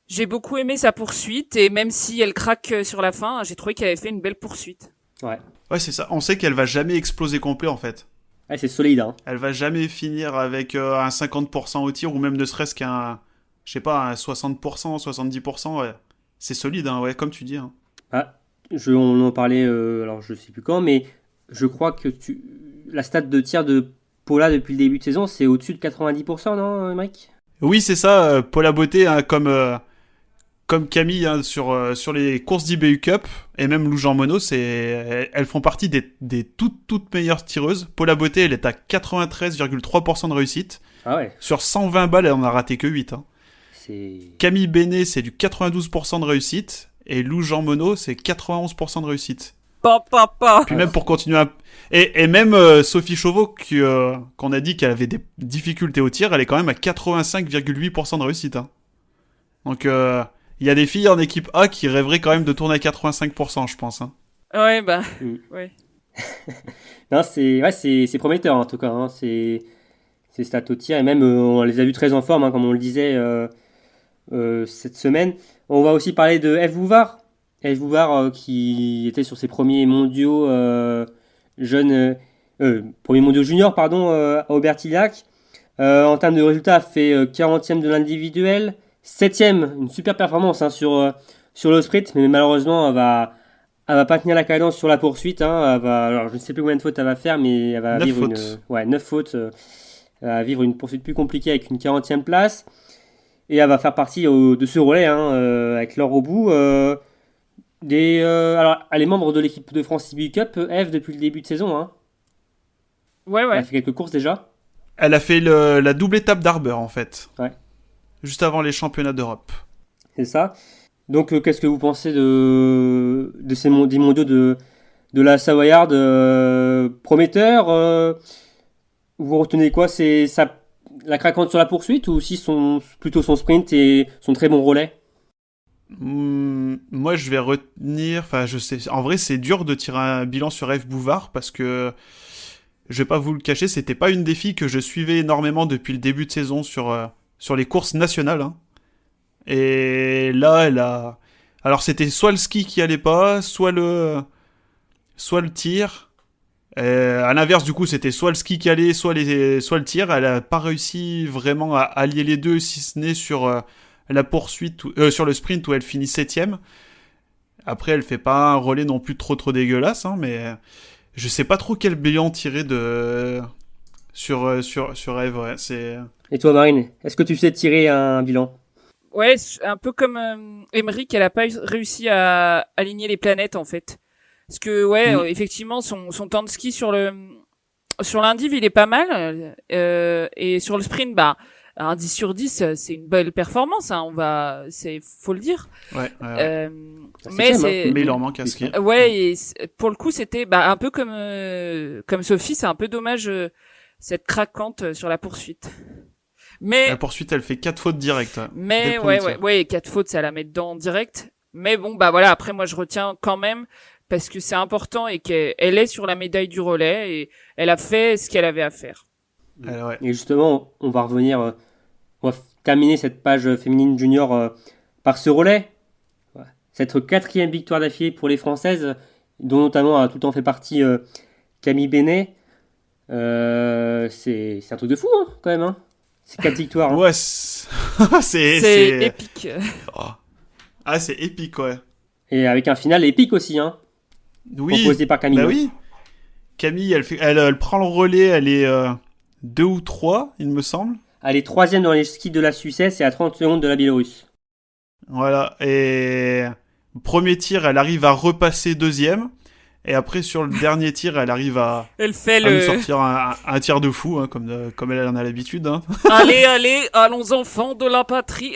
J'ai beaucoup aimé sa poursuite, et même si elle craque sur la fin, j'ai trouvé qu'elle avait fait une belle poursuite. Ouais, c'est ça. On sait qu'elle va jamais exploser complet, en fait. Ouais, c'est solide, hein. Elle va jamais finir avec un 50% au tir, ou même ne serait-ce qu'un, je sais pas, un 60%, 70%, ouais. C'est solide, hein, ouais, comme tu dis. Hein. On en parlait, alors je sais plus quand, mais je crois que la stat de tir de Paula depuis le début de saison, c'est au-dessus de 90%, non, Mike ? Oui, c'est ça. Paula Beauté, hein, comme Camille, hein, sur les courses d'IBU Cup, et même Lou Jean Monod, elles font partie des toutes meilleures tireuses. Paula Beauté, elle est à 93,3% de réussite. Ah ouais. Sur 120 balles, elle en a raté que 8. Hein. C'est... Camille Bénet, c'est du 92% de réussite. Et Lou Jean Monod, c'est 91% de réussite. Puis même pour continuer et même Sophie Chauveau, qu'on a dit qu'elle avait des difficultés au tir, elle est quand même à 85,8% de réussite. Hein. Donc, il y a des filles en équipe A qui rêveraient quand même de tourner à 85%, je pense. Hein. Ouais. Non, c'est prometteur en tout cas. Hein. C'est stats au tir, et même on les a vus très en forme, hein, comme on le disait cette semaine. On va aussi parler de Eve Bouvard. Eve Bouvard qui était sur ses premiers mondiaux premiers mondiaux juniors, à Aubertillac. En termes de résultats, a fait 40e de l'individuel, 7e, une super performance hein, sur le sprint, mais malheureusement elle va pas tenir la cadence sur la poursuite. Hein. Alors je ne sais plus combien de fautes elle va faire, mais elle va 9 fautes. Elle va vivre une poursuite plus compliquée avec une 40e place. Et elle va faire partie de ce relais avec Laure au bout. Alors, elle est membre de l'équipe de France IBU Cup, Eve, depuis le début de saison. Hein. Ouais. Elle a fait quelques courses déjà. Elle a fait la double étape d'Arber, en fait. Ouais. Juste avant les championnats d'Europe. C'est ça. Donc, qu'est-ce que vous pensez de ces des mondiaux de la Savoyarde prometteur vous retenez quoi ? C'est la craquante sur la poursuite, ou aussi plutôt son sprint et son très bon relais ? Moi, je vais retenir... Enfin, je sais... En vrai, c'est dur de tirer un bilan sur Eve Bouvard, parce que, je vais pas vous le cacher, c'était pas une des filles que je suivais énormément depuis le début de saison sur les courses nationales. Hein. Et là, elle a... Alors, c'était soit le ski qui allait pas, soit le tir... à l'inverse, du coup, c'était soit le ski qui allait, soit le tir. Elle a pas réussi vraiment à allier les deux, si ce n'est sur la poursuite, sur le sprint où elle finit 7ème. Après, elle fait pas un relais non plus trop dégueulasse, hein, mais je sais pas trop quel bilan tirer sur Eve. Ouais, c'est... Et toi, Marine, est-ce que tu sais tirer un bilan ? Ouais, un peu comme Emeric, elle a pas réussi à aligner les planètes en fait. Parce que effectivement, son temps de ski sur l'indiv, il est pas mal, et sur le sprint, un 10 sur 10, c'est une belle performance, hein, faut le dire. Ouais. Mais il en manque à ski. Ouais, et pour le coup, c'était un peu comme Sophie, c'est un peu dommage cette craquante sur la poursuite. Mais la poursuite, elle fait 4 fautes directes. Mais 4 fautes, ça la met dedans direct. Mais bon, après moi je retiens quand même, parce que c'est important et qu'elle est sur la médaille du relais et elle a fait ce qu'elle avait à faire. Ouais. Et justement, on va terminer cette page féminine junior par ce relais. Cette 4e victoire d'affilée pour les Françaises, dont notamment a tout le temps fait partie Camille Bénet. C'est un truc de fou, hein, quand même. Hein. C'est 4 victoires. Hein. Ouais, C'est épique. Oh. Ah, c'est épique, ouais. Et avec un final épique aussi, hein, Oui, proposé par Camille. bah oui. Camille, elle prend le relais, elle est 2 ou 3, il me semble. Elle est 3ème dans les skis de la Suisse et à 30 secondes de la Biélorusse. Voilà, et premier tir, elle arrive à repasser 2e. Et après, sur le dernier tir, elle arrive à Elle fait nous le. sortir un tir de fou, hein, comme elle en a l'habitude. Hein. Allez, allons enfants de la patrie.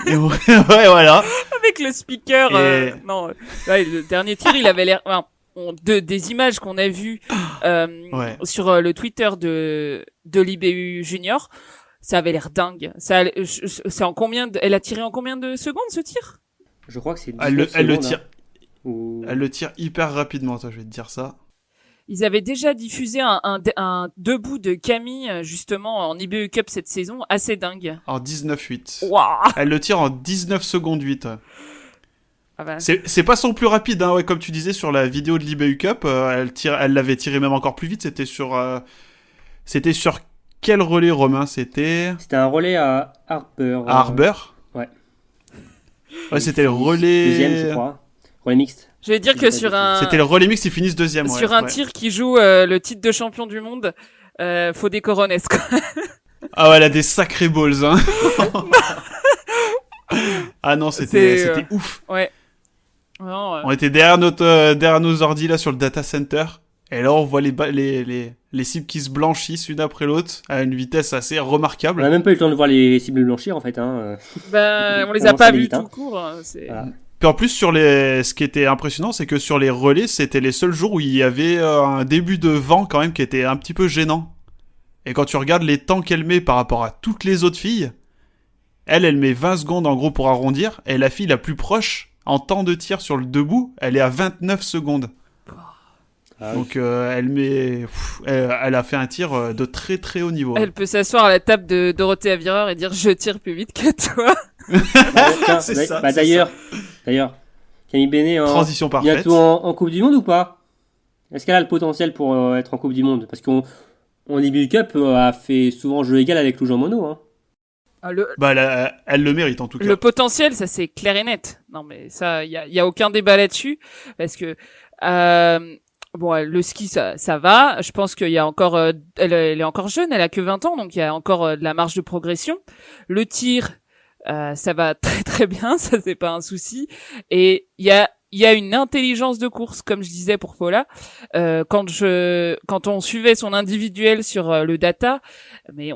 Et ouais, voilà. Avec le speaker. Et- Non, ouais, le dernier tir, il avait l'air. Enfin, des images qu'on a vues Ouais. sur le Twitter de l'IBU Junior, ça avait l'air dingue. C'est en combien elle a tiré en combien de secondes ce tir? Je crois que c'est 19 Elle le secondes, tire. hein, ou- Elle le tire hyper rapidement, toi, je vais te dire ça. Ils avaient déjà diffusé un debout de Camille justement en IBU Cup cette saison, assez dingue. En 19-8. Waouh. Elle le tire en 19 secondes 8. Ah bah, C'est pas son plus rapide, hein, ouais, comme tu disais sur la vidéo de l'IBU Cup, elle l'avait tiré même encore plus vite. C'était sur quel relais, Romain? C'était C'était un relais à Harper. à Harbour. ouais. Ouais, c'était le relais. Deuxième, je crois. Relais mixte. je vais dire que sur un C'était le relais mix, ils finissent 2e. sur ouais, un ouais. tir qui joue le titre de champion du monde, faut des coronets quoi. Ah ouais, elle a des sacrés balls, hein. Ah non, c'était ouf. Ouais. Non, On était derrière nos ordi là sur le data center. Et là, on voit les cibles qui se blanchissent une après l'autre à une vitesse assez On remarquable. n'a même pas eu le temps de voir les cibles blanchir en fait. Hein. ben on les On a pas s'allait vus vite, tout hein. court. C'est... Voilà. Puis en plus, ce qui était impressionnant, c'est que sur les relais, c'était les seuls jours où il y avait un début de vent quand même qui était un petit peu gênant. Et quand tu regardes les temps qu'elle met par rapport à toutes les autres filles, elle met 20 secondes en gros pour arrondir, et la fille la plus proche, en temps de tir sur le debout, elle est à 29 secondes. Ah, oui. Donc elle a fait un tir de très très haut niveau. Elle peut s'asseoir à la table de Dorothée Avireur et dire je tire plus vite que toi. Tiens, C'est ça, bah, c'est d'ailleurs, Camille Bénet Transition parfaite. bientôt en Coupe du Monde ou pas? Est-ce qu'elle a le potentiel pour être en Coupe du Monde? Parce qu'on IBU Cup a fait souvent jeu égal avec Lou Jean Monod. Hein. Ah, Bah elle le mérite en tout cas. le potentiel, ça c'est clair et net. Non mais ça, y a aucun débat là-dessus parce que bon, le ski ça va. Je pense qu'il y a encore, elle est encore jeune, elle a que 20 ans, donc il y a encore de la marge de progression. Le tir, ça va très très bien, ça c'est pas un souci. Et il y a une intelligence de course, comme je disais pour Paula. Quand on suivait son individuel sur le data, mais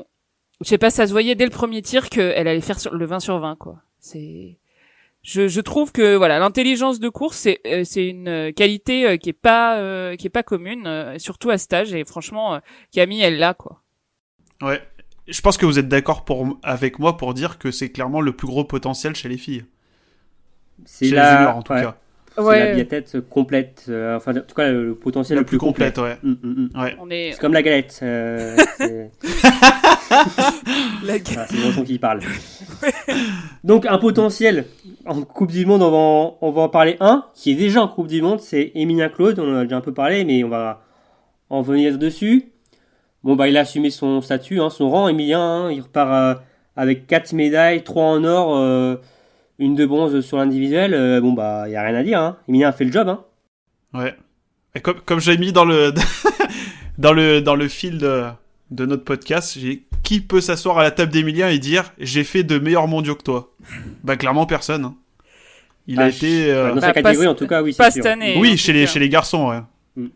je sais pas, ça se voyait dès le premier tir qu'elle allait faire le 20 sur 20 quoi. Je trouve que voilà, l'intelligence de course c'est une qualité qui est pas commune, surtout à cet âge, et franchement Camille elle l'a quoi. Ouais. Je pense que vous êtes d'accord avec moi pour dire que c'est clairement le plus gros potentiel chez les filles. C'est Chez les la, juniors en tout ouais, cas. c'est la biathlète complète. Enfin, en tout cas, le potentiel La le plus complet. complète, ouais. Ouais. On est C'est comme la galette. C'est la gueule. voilà, c'est Breton qui parle. Donc, un potentiel en Coupe du Monde, on va en parler un qui est déjà en Coupe du Monde, c'est Emilien Claude. On en a déjà un peu parlé, mais on va en venir dessus. Bon, bah, il a assumé son statut, hein, son rang, Emilien. Hein, il repart avec 4 médailles, 3 en or, une de bronze sur l'individuel. Bon, bah, il n'y a rien à dire. Hein. Emilien a fait le job. Hein. Ouais. Et comme j'ai mis dans le dans le fil de notre podcast, qui peut s'asseoir à la table d'Emilien et dire j'ai fait de meilleurs mondiaux que toi? Bah clairement personne. Hein. Il a été dans sa Bah, catégorie, pas en tout cas, oui, pas c'est cette sûr. année. oui, en chez tout cas. les garçons, ouais. Mm.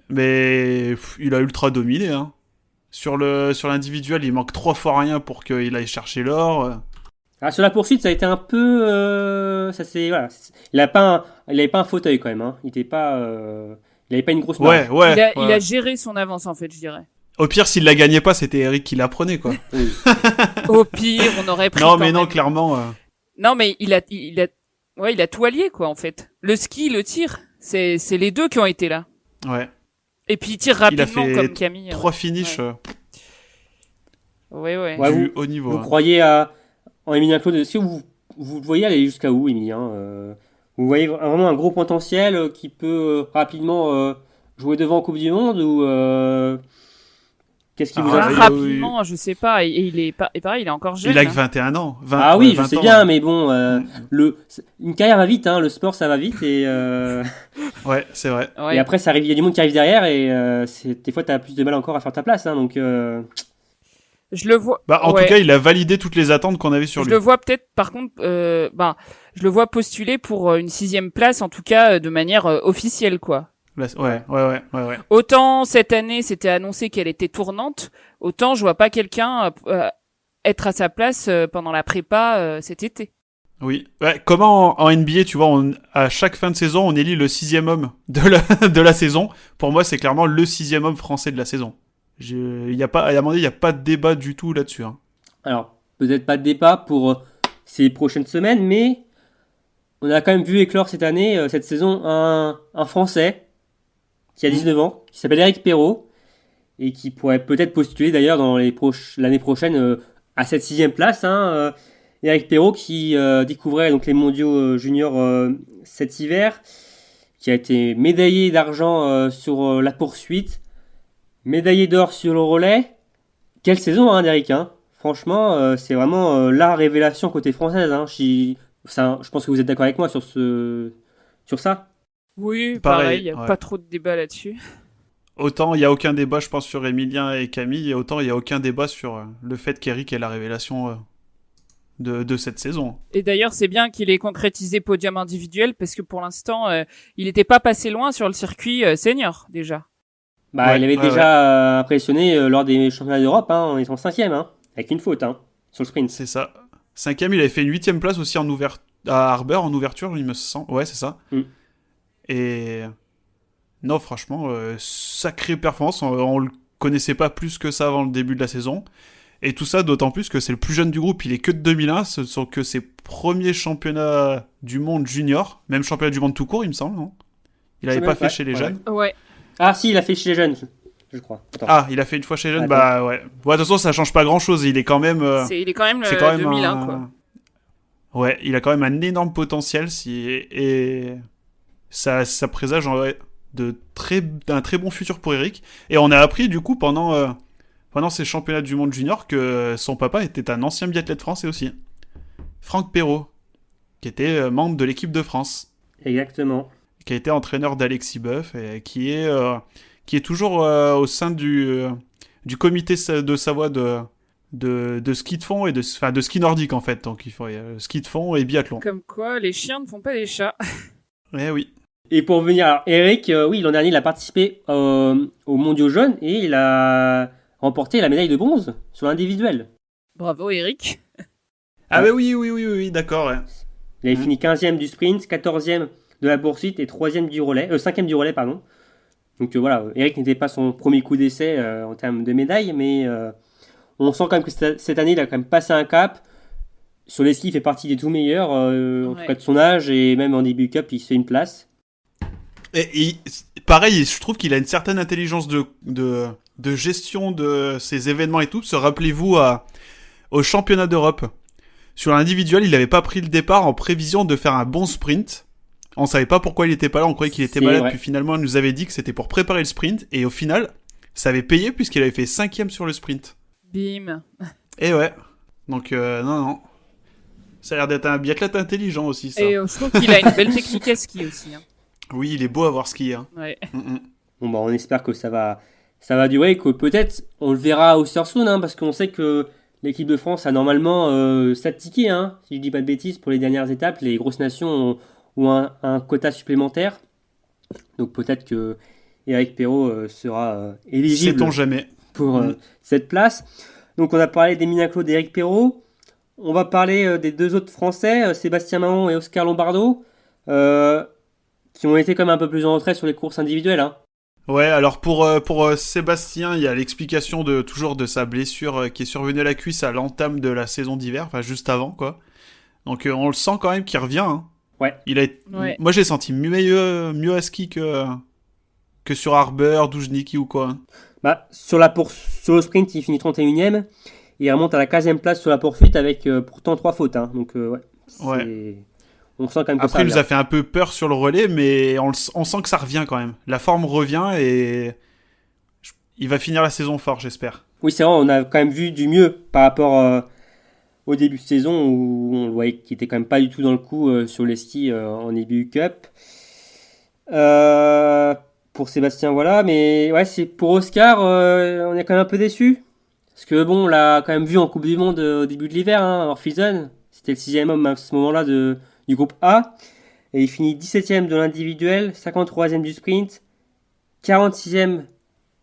Mais il a ultra dominé. Hein. Sur l'individuel, il manque 3 fois rien pour qu'il aille chercher l'or. Ah, sur la poursuite, ça a été un peu. Ça c'est voilà. Il avait pas un fauteuil quand même. Hein. Il avait pas une grosse marge. Ouais. Il a géré son avance en fait, je dirais. Au pire, s'il la gagnait pas, c'était Eric qui la prenait, quoi. Oui. Au pire, on aurait pris. Non, quand mais non, même. clairement. Non, mais il a tout allié quoi en fait. Le ski, le tir, c'est les deux qui ont été là. Ouais. Et puis il tire Il a rapidement fait comme Camille. 3 finishes Ouais. Ouais, du haut niveau. Vous hein. croyez en Emilien Claude? Est-ce que vous le voyez aller jusqu'à où, Emilien Vous voyez vraiment un gros potentiel qui peut rapidement jouer devant en Coupe du Monde ou qu'est-ce qui vous Ah, a oui, Rapidement, je sais pas. Et il est et pareil, il est encore jeune. Il a que hein. 21 ans. Ah oui, je 20 sais ans. bien, mais bon, Mm. une carrière va vite, hein, le sport ça va vite et Ouais, c'est vrai. Ouais. et après ça arrive, il y a du monde qui arrive derrière et des fois t'as plus de mal encore à faire ta place, hein, donc Je le vois. Bah, en ouais. tout cas, il a validé toutes les attentes qu'on avait sur Je lui. le vois peut-être, par contre, je le vois postuler pour une 6e place, en tout cas de manière officielle, quoi. Ouais. Autant cette année, c'était annoncé qu'elle était tournante, autant je vois pas quelqu'un être à sa place pendant la prépa cet été. Oui. Ouais, comment en NBA, tu vois, à chaque fin de saison, on élit le 6e homme de la saison. Pour moi, c'est clairement le 6e homme français de la saison. Il y a pas, à un moment donné, il y a pas de débat du tout là-dessus. Hein. alors peut-être pas de débat pour ces prochaines semaines, mais on a quand même vu éclore cette année, cette saison, un Français qui a 19 ans, qui s'appelle Eric Perrault, et qui pourrait peut-être postuler d'ailleurs dans l'année prochaine à cette 6e place. Hein, Eric Perrault qui découvrait donc les mondiaux juniors cet hiver, qui a été médaillé d'argent sur la poursuite, médaillé d'or sur le relais. Quelle saison, hein, Eric, hein. Franchement, c'est vraiment la révélation côté française. Hein. Je pense que vous êtes d'accord avec moi sur ça. Oui, Pareil, pareil, y a ouais. pas trop de débat là-dessus. Autant il y a aucun débat, je pense, sur Emilien et Camille, et autant il y a aucun débat sur le fait qu'Eric est la révélation de cette saison. Et d'ailleurs, c'est bien qu'il ait concrétisé podium individuel parce que pour l'instant, il n'était pas passé loin sur le circuit senior déjà. Bah, Ouais, il avait ouais, déjà impressionné lors des championnats d'Europe, hein, en étant 5e, hein, avec une faute hein, sur le sprint. C'est ça. 5e, il avait fait une 8e place aussi à Harbour en ouverture, il me semble. Ouais, c'est ça. Mm. Et non, franchement, sacrée performance. On le connaissait pas plus que ça avant le début de la saison. Et tout ça, d'autant plus que c'est le plus jeune du groupe. Il est que de 2001. Ce sont que ses premiers championnats du monde junior. Même championnat du monde tout court, il me semble, non? Il avait pas fait chez les jeunes. Ouais. Ah si, il a fait chez les jeunes, je crois. Attends. Ah, il a fait une fois chez les jeunes. Attends. Bah ouais. Bon, de toute façon, ça change pas grand-chose. Il est quand même... Il est quand même c'est le quand même 2001, quoi. Ouais, il a quand même un énorme potentiel et ça présage d'un très bon futur pour Eric. Et on a appris du coup pendant ces championnats du monde junior que son papa était un ancien biathlète français aussi. Franck Perrault, qui était membre de l'équipe de France, Exactement. qui a été entraîneur d'Alexis Boeuf et qui est toujours au sein du comité de Savoie de ski de fond et de ski nordique en fait. Donc il faut ski de fond et biathlon. Comme quoi, les chiens ne font pas des chats. Eh oui. Et pour revenir, alors Eric, oui, l'an dernier, il a participé aux mondiaux jeunes et il a remporté la médaille de bronze sur l'individuel. Bravo, Eric. Ah bah oui, d'accord. Ouais. Il avait fini 15e du sprint, 14e de la poursuite et 3e du relais, 5e du relais, pardon. Donc voilà, Eric n'était pas son premier coup d'essai en termes de médaille, mais on sent quand même que cette année, il a quand même passé un cap. Sur les skis, il fait partie des tout meilleurs, en tout cas de son âge, et même en début cup, il se fait une place. Et pareil, je trouve qu'il a une certaine intelligence de gestion de ces événements et tout. Se rappelez-vous au championnat d'Europe, sur l'individuel, il n'avait pas pris le départ en prévision de faire un bon sprint. On savait pas pourquoi il était pas là, on croyait qu'il était malade, puis finalement, il nous avait dit que c'était pour préparer le sprint, et au final, ça avait payé puisqu'il avait fait 5e sur le sprint. Bim. Et ouais. Donc, non. Ça a l'air d'être un biathlète intelligent aussi, ça. Et je trouve qu'il a une belle technique à ski aussi. Hein. Oui, il est beau à voir skier. Hein. Ouais. Bon, bah, on espère que ça va durer, que peut-être on le verra au Sursoon, hein, parce qu'on sait que l'équipe de France a normalement 7 tickets, hein, si je dis pas de bêtises, pour les dernières étapes. Les grosses nations ont un quota supplémentaire. Donc peut-être que Eric Perrault sera éligible Sait-on jamais. pour cette place. Donc on a parlé d'Emilien Claude et Eric Perrault. On va parler des deux autres Français, Sébastien Mahon et Oscar Lombardo, qui ont été quand même un peu plus en retrait sur les courses individuelles. Hein. Ouais, alors pour Sébastien, il y a l'explication toujours de sa blessure qui est survenue à la cuisse à l'entame de la saison d'hiver, enfin juste avant quoi. Donc on le sent quand même qu'il revient. Hein. Ouais. Ouais. Moi j'ai senti mieux à ski que sur Harbour, Dujniki ou quoi. Hein. Bah, sur le sprint, il finit 31e. Il remonte à la 15e place sur la poursuite avec pourtant 3 fautes. Hein. Donc ouais. On sent quand même que Après, ça il nous revient. a fait un peu peur sur le relais, mais on sent que ça revient quand même. La forme revient et il va finir la saison fort, j'espère. Oui, c'est vrai, on a quand même vu du mieux par rapport au début de saison où on le voyait qu'il était quand même pas du tout dans le coup sur les skis en EBU Cup. Euh, pour Sébastien, voilà. Mais ouais, c'est pour Oscar, on est quand même un peu déçu. Parce que bon, on l'a quand même vu en Coupe du Monde au début de l'hiver, hein, hors season. C'était le sixième homme à ce moment-là du groupe A. Et il finit 17ème de l'individuel, 53ème du sprint, 46ème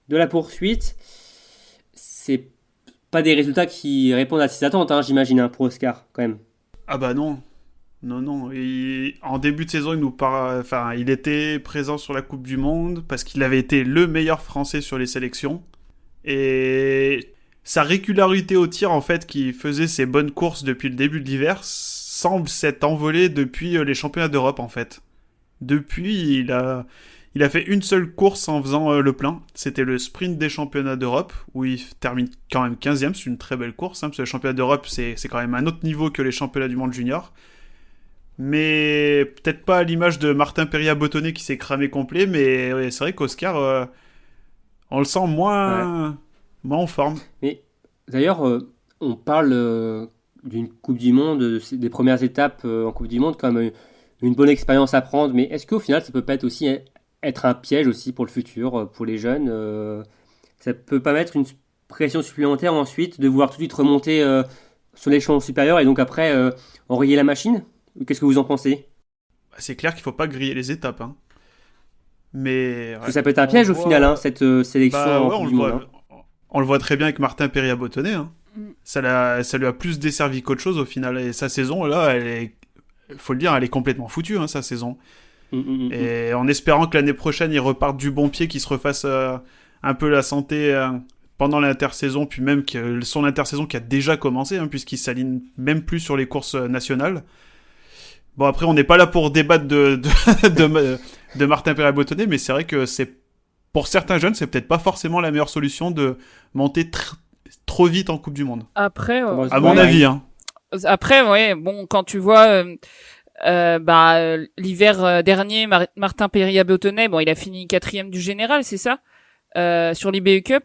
de la poursuite. C'est pas des résultats qui répondent à ses attentes, hein, j'imagine, hein, pour Oscar, quand même. Ah bah non. Non, non. En début de saison, il était présent sur la Coupe du Monde parce qu'il avait été le meilleur Français sur les sélections. Et sa régularité au tir, en fait, qui faisait ses bonnes courses depuis le début de l'hiver, semble s'être envolée depuis les championnats d'Europe, en fait. Depuis, il a fait une seule course en faisant le plein. C'était le sprint des championnats d'Europe, où il termine quand même 15e. C'est une très belle course, hein, parce que les championnats d'Europe, c'est quand même un autre niveau que les championnats du monde junior. Mais peut-être pas à l'image de Martin Perria-Bottonnet qui s'est cramé complet, mais ouais, c'est vrai qu'Oscar, on le sent Ouais. moins en forme. Mais d'ailleurs, on parle d'une Coupe du Monde, des premières étapes en Coupe du Monde, comme une bonne expérience à prendre. Mais est-ce qu'au final, ça peut pas être aussi être un piège aussi pour le futur, pour les jeunes ça peut pas mettre une pression supplémentaire ensuite de vouloir tout de suite remonter sur l'échelon supérieur et donc après enrayer la machine? Qu'est-ce que vous en pensez? Bah, c'est clair qu'il faut pas griller les étapes, hein. Mais Parce que ouais, ça peut être un on le piège au final, hein, voit. cette sélection Bah en ouais, Coupe du Monde. Hein. on le voit très bien avec Martin Perria-Bottonnet, hein. Mm. Ça lui a plus desservi qu'autre chose au final. Et sa saison, là, faut le dire, elle est complètement foutue, hein, sa saison. Mm. Et en espérant que l'année prochaine, il reparte du bon pied, qu'il se refasse un peu la santé pendant l'intersaison, puis même que son intersaison qui a déjà commencé, hein, puisqu'il s'aligne même plus sur les courses nationales. Bon, après, on n'est pas là pour débattre de Martin Perra-Bottonnet, mais c'est vrai que pour certains jeunes, c'est peut-être pas forcément la meilleure solution de monter trop vite en Coupe du Monde. Après, Bon, À mon ouais. avis, hein. après, ouais, bon, quand tu vois, l'hiver dernier, Martin Perria-Bottonnet, bon, il a fini 4e du général, c'est ça, sur l'IBU Cup.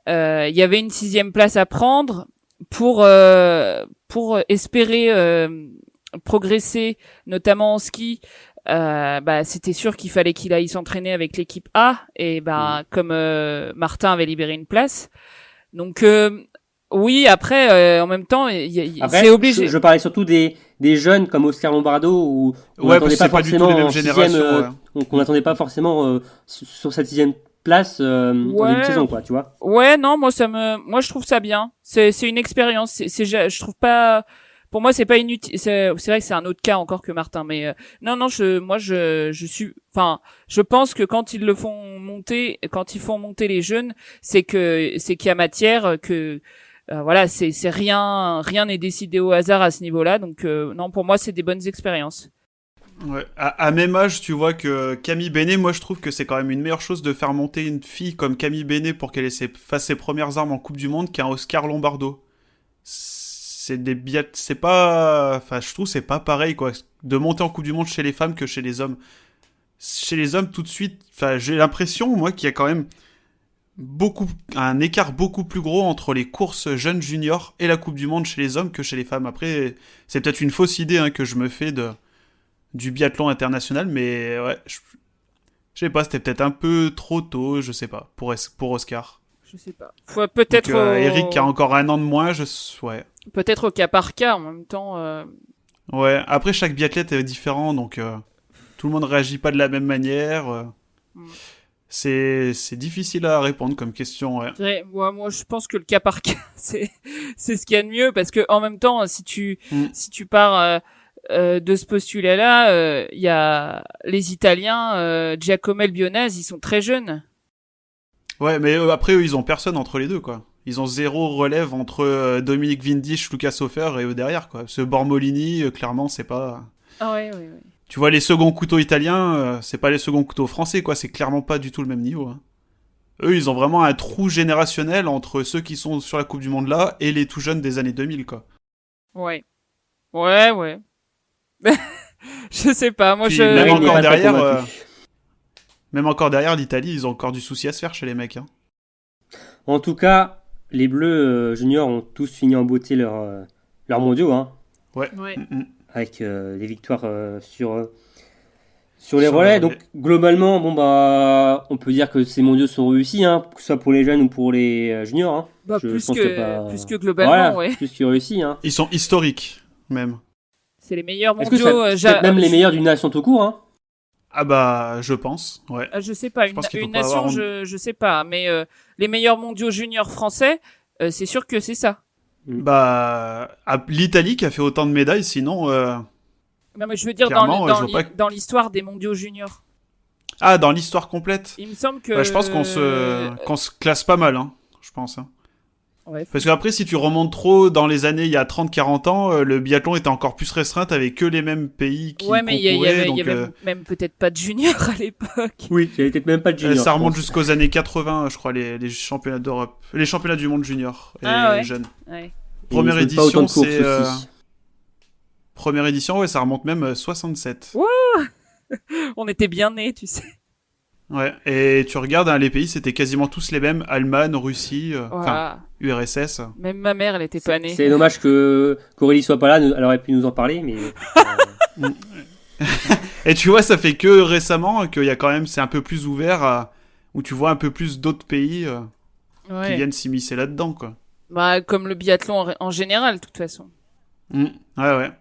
Il y avait une 6e place à prendre pour espérer progresser, notamment en ski. C'était sûr qu'il fallait qu'il aille s'entraîner avec l'équipe A et comme Martin avait libéré une place. Donc oui, après en même temps, Après, c'est obligé. je parlais surtout des jeunes comme Oscar Lombardo où on Ouais, n'attendait parce que pas c'est pas du tout forcément les mêmes en sixième, générations. Ouais. qu'on n'attendait pas forcément sur cette sixième place en début de Ouais, saison, quoi, tu vois. ouais, non, moi je trouve ça bien. C'est une expérience. Je trouve pas. Pour moi, c'est pas inutile. C'est vrai que c'est un autre cas encore que Martin, mais non, je pense que quand ils quand ils font monter les jeunes, c'est qu'il y a matière, que voilà, c'est rien n'est décidé au hasard à ce niveau-là. Donc non, pour moi, c'est des bonnes expériences. Ouais. À même âge, tu vois que Camille Bénet, moi je trouve que c'est quand même une meilleure chose de faire monter une fille comme Camille Bénet pour qu'elle fasse ses premières armes en Coupe du Monde qu'un Oscar Lombardo. C'est pas, enfin je trouve c'est pas pareil quoi, de monter en Coupe du Monde chez les femmes que chez les hommes. Chez les hommes tout de suite, enfin j'ai l'impression moi qu'il y a quand même un écart beaucoup plus gros entre les courses jeunes juniors et la Coupe du Monde chez les hommes que chez les femmes. Après c'est peut-être une fausse idée hein, que je me fais du biathlon international, mais ouais, je sais pas, c'était peut-être un peu trop tôt, je sais pas, pour Oscar. Je sais pas. Faut peut-être Donc, Eric qui a encore un an de moins, ouais. peut-être au cas par cas en même temps. Ouais, après chaque biathlète est différent, donc tout le monde réagit pas de la même manière. Mm. C'est difficile à répondre comme question, ouais. Moi, je pense que le cas par cas, c'est ce qu'il y a de mieux parce que en même temps, si tu pars de ce postulat-là, il y a les Italiens, Giacomel, Bionaz, ils sont très jeunes. Ouais, mais après eux, ils ont personne entre les deux, quoi. Ils ont zéro relève entre Dominique Windisch, Lucas Hofer et eux derrière, quoi. Ce Bormolini, clairement, c'est pas... Ah ouais. Tu vois, les seconds couteaux italiens, c'est pas les seconds couteaux français, quoi. C'est clairement pas du tout le même niveau, hein. Eux, ils ont vraiment un trou générationnel entre ceux qui sont sur la Coupe du Monde là et les tout jeunes des années 2000, quoi. Ouais. Je sais pas, moi Puis je... même il n'est encore pas très derrière, convaincu. Même encore derrière, l'Italie, ils ont encore du souci à se faire chez les mecs. Hein. En tout cas, les Bleus juniors ont tous fini en beauté leurs mondiaux, hein, Ouais. avec des victoires sur les Sur relais. les Donc relais. globalement, bon bah, on peut dire que ces mondiaux sont réussis, hein, que ce soit pour les jeunes ou pour les juniors. Hein. Bah, Je plus, pense que, qu'il y a pas- plus que globalement, Voilà, ouais. plus que réussi. Hein. Ils sont historiques, même. C'est les meilleurs Est-ce que mondiaux. ça peut-être même les meilleurs d'une nation tout court, hein? Ah bah, je pense, ouais. Je sais pas, Je pense qu'il faut une pas nation, avoir je sais pas, mais les meilleurs mondiaux juniors français, c'est sûr que c'est ça. Bah, l'Italie qui a fait autant de médailles, sinon... Non, mais je veux dire Clairement, je vois pas que- dans l'histoire des mondiaux juniors. Ah, dans l'histoire complète. Il me semble que... Bah, je pense qu'on se classe pas mal, hein, je pense. Hein. Ouais, Parce qu'après, si tu remontes trop dans les années il y a 30-40 ans, le biathlon était encore plus restreint, t'avais que les mêmes pays qui ouais, mais il y concouraient, avait, donc, même peut-être pas de juniors à l'époque. Oui, il y avait peut-être même pas de juniors. ça je remonte pense. jusqu'aux années 80, je crois, les championnats d'Europe. Les championnats du monde junior et Ah ouais. jeunes. Ouais. Et Première ils font pas autant édition, de courses c'est... aussi. Première édition, ouais, ça remonte même 67. On était bien nés, tu sais. Ouais, et tu regardes, hein, les pays, c'était quasiment tous les mêmes. Allemagne, Russie, enfin, Voilà. URSS. Même ma mère, elle était pas née. C'est dommage que qu'Aurélie soit pas là, elle aurait pu nous en parler, mais Et tu vois, ça fait que récemment qu'il y a quand même, c'est un peu plus ouvert, où tu vois un peu plus d'autres pays qui Ouais. viennent s'immiscer là-dedans, quoi. Bah, comme le biathlon en général, de toute façon. Ouais, ouais.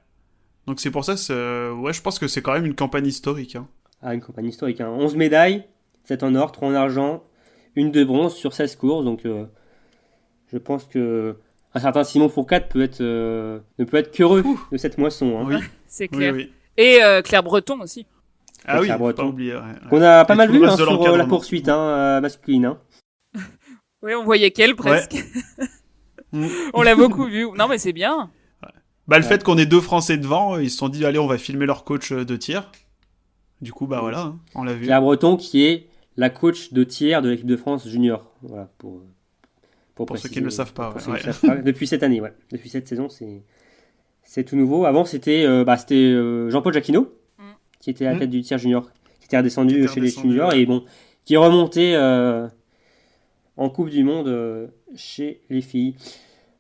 Donc c'est pour ça, ouais, je pense que c'est quand même une campagne historique. Hein. une campagne historique. Hein. 11 médailles, 7 en or, 3 en argent, une de bronze sur 16 courses, donc je pense que un certain Simon Fourcade ne peut être qu'heureux de cette moisson. Hein. Oui, C'est oui, clair. oui. Et Claire Breton aussi. Ah oui, Claire faut pas Breton. oublier. Ouais. Qu'on a pas Et mal tout le vu reste de sur la l'encadrement. poursuite masculine. Hein. Oui, on voyait qu'elle presque. On l'a beaucoup vu. Non, mais c'est bien. Bah, le fait qu'on ait deux Français devant, ils se sont dit, allez, on va filmer leur coach de tir. Du coup, bah voilà, hein, on l'a vu. Claire Breton qui est la coach de tir de l'équipe de France junior. Voilà, pour ceux préciser, qui ne le savent pas, pour ouais. ceux qui ne savent pas. Depuis cette année, ouais. Depuis cette saison, c'est tout nouveau. Avant, c'était Jean-Paul Jacquinot, qui était à la tête du tir junior, qui était redescendu chez les juniors, et bon, qui est remonté en Coupe du Monde chez les filles.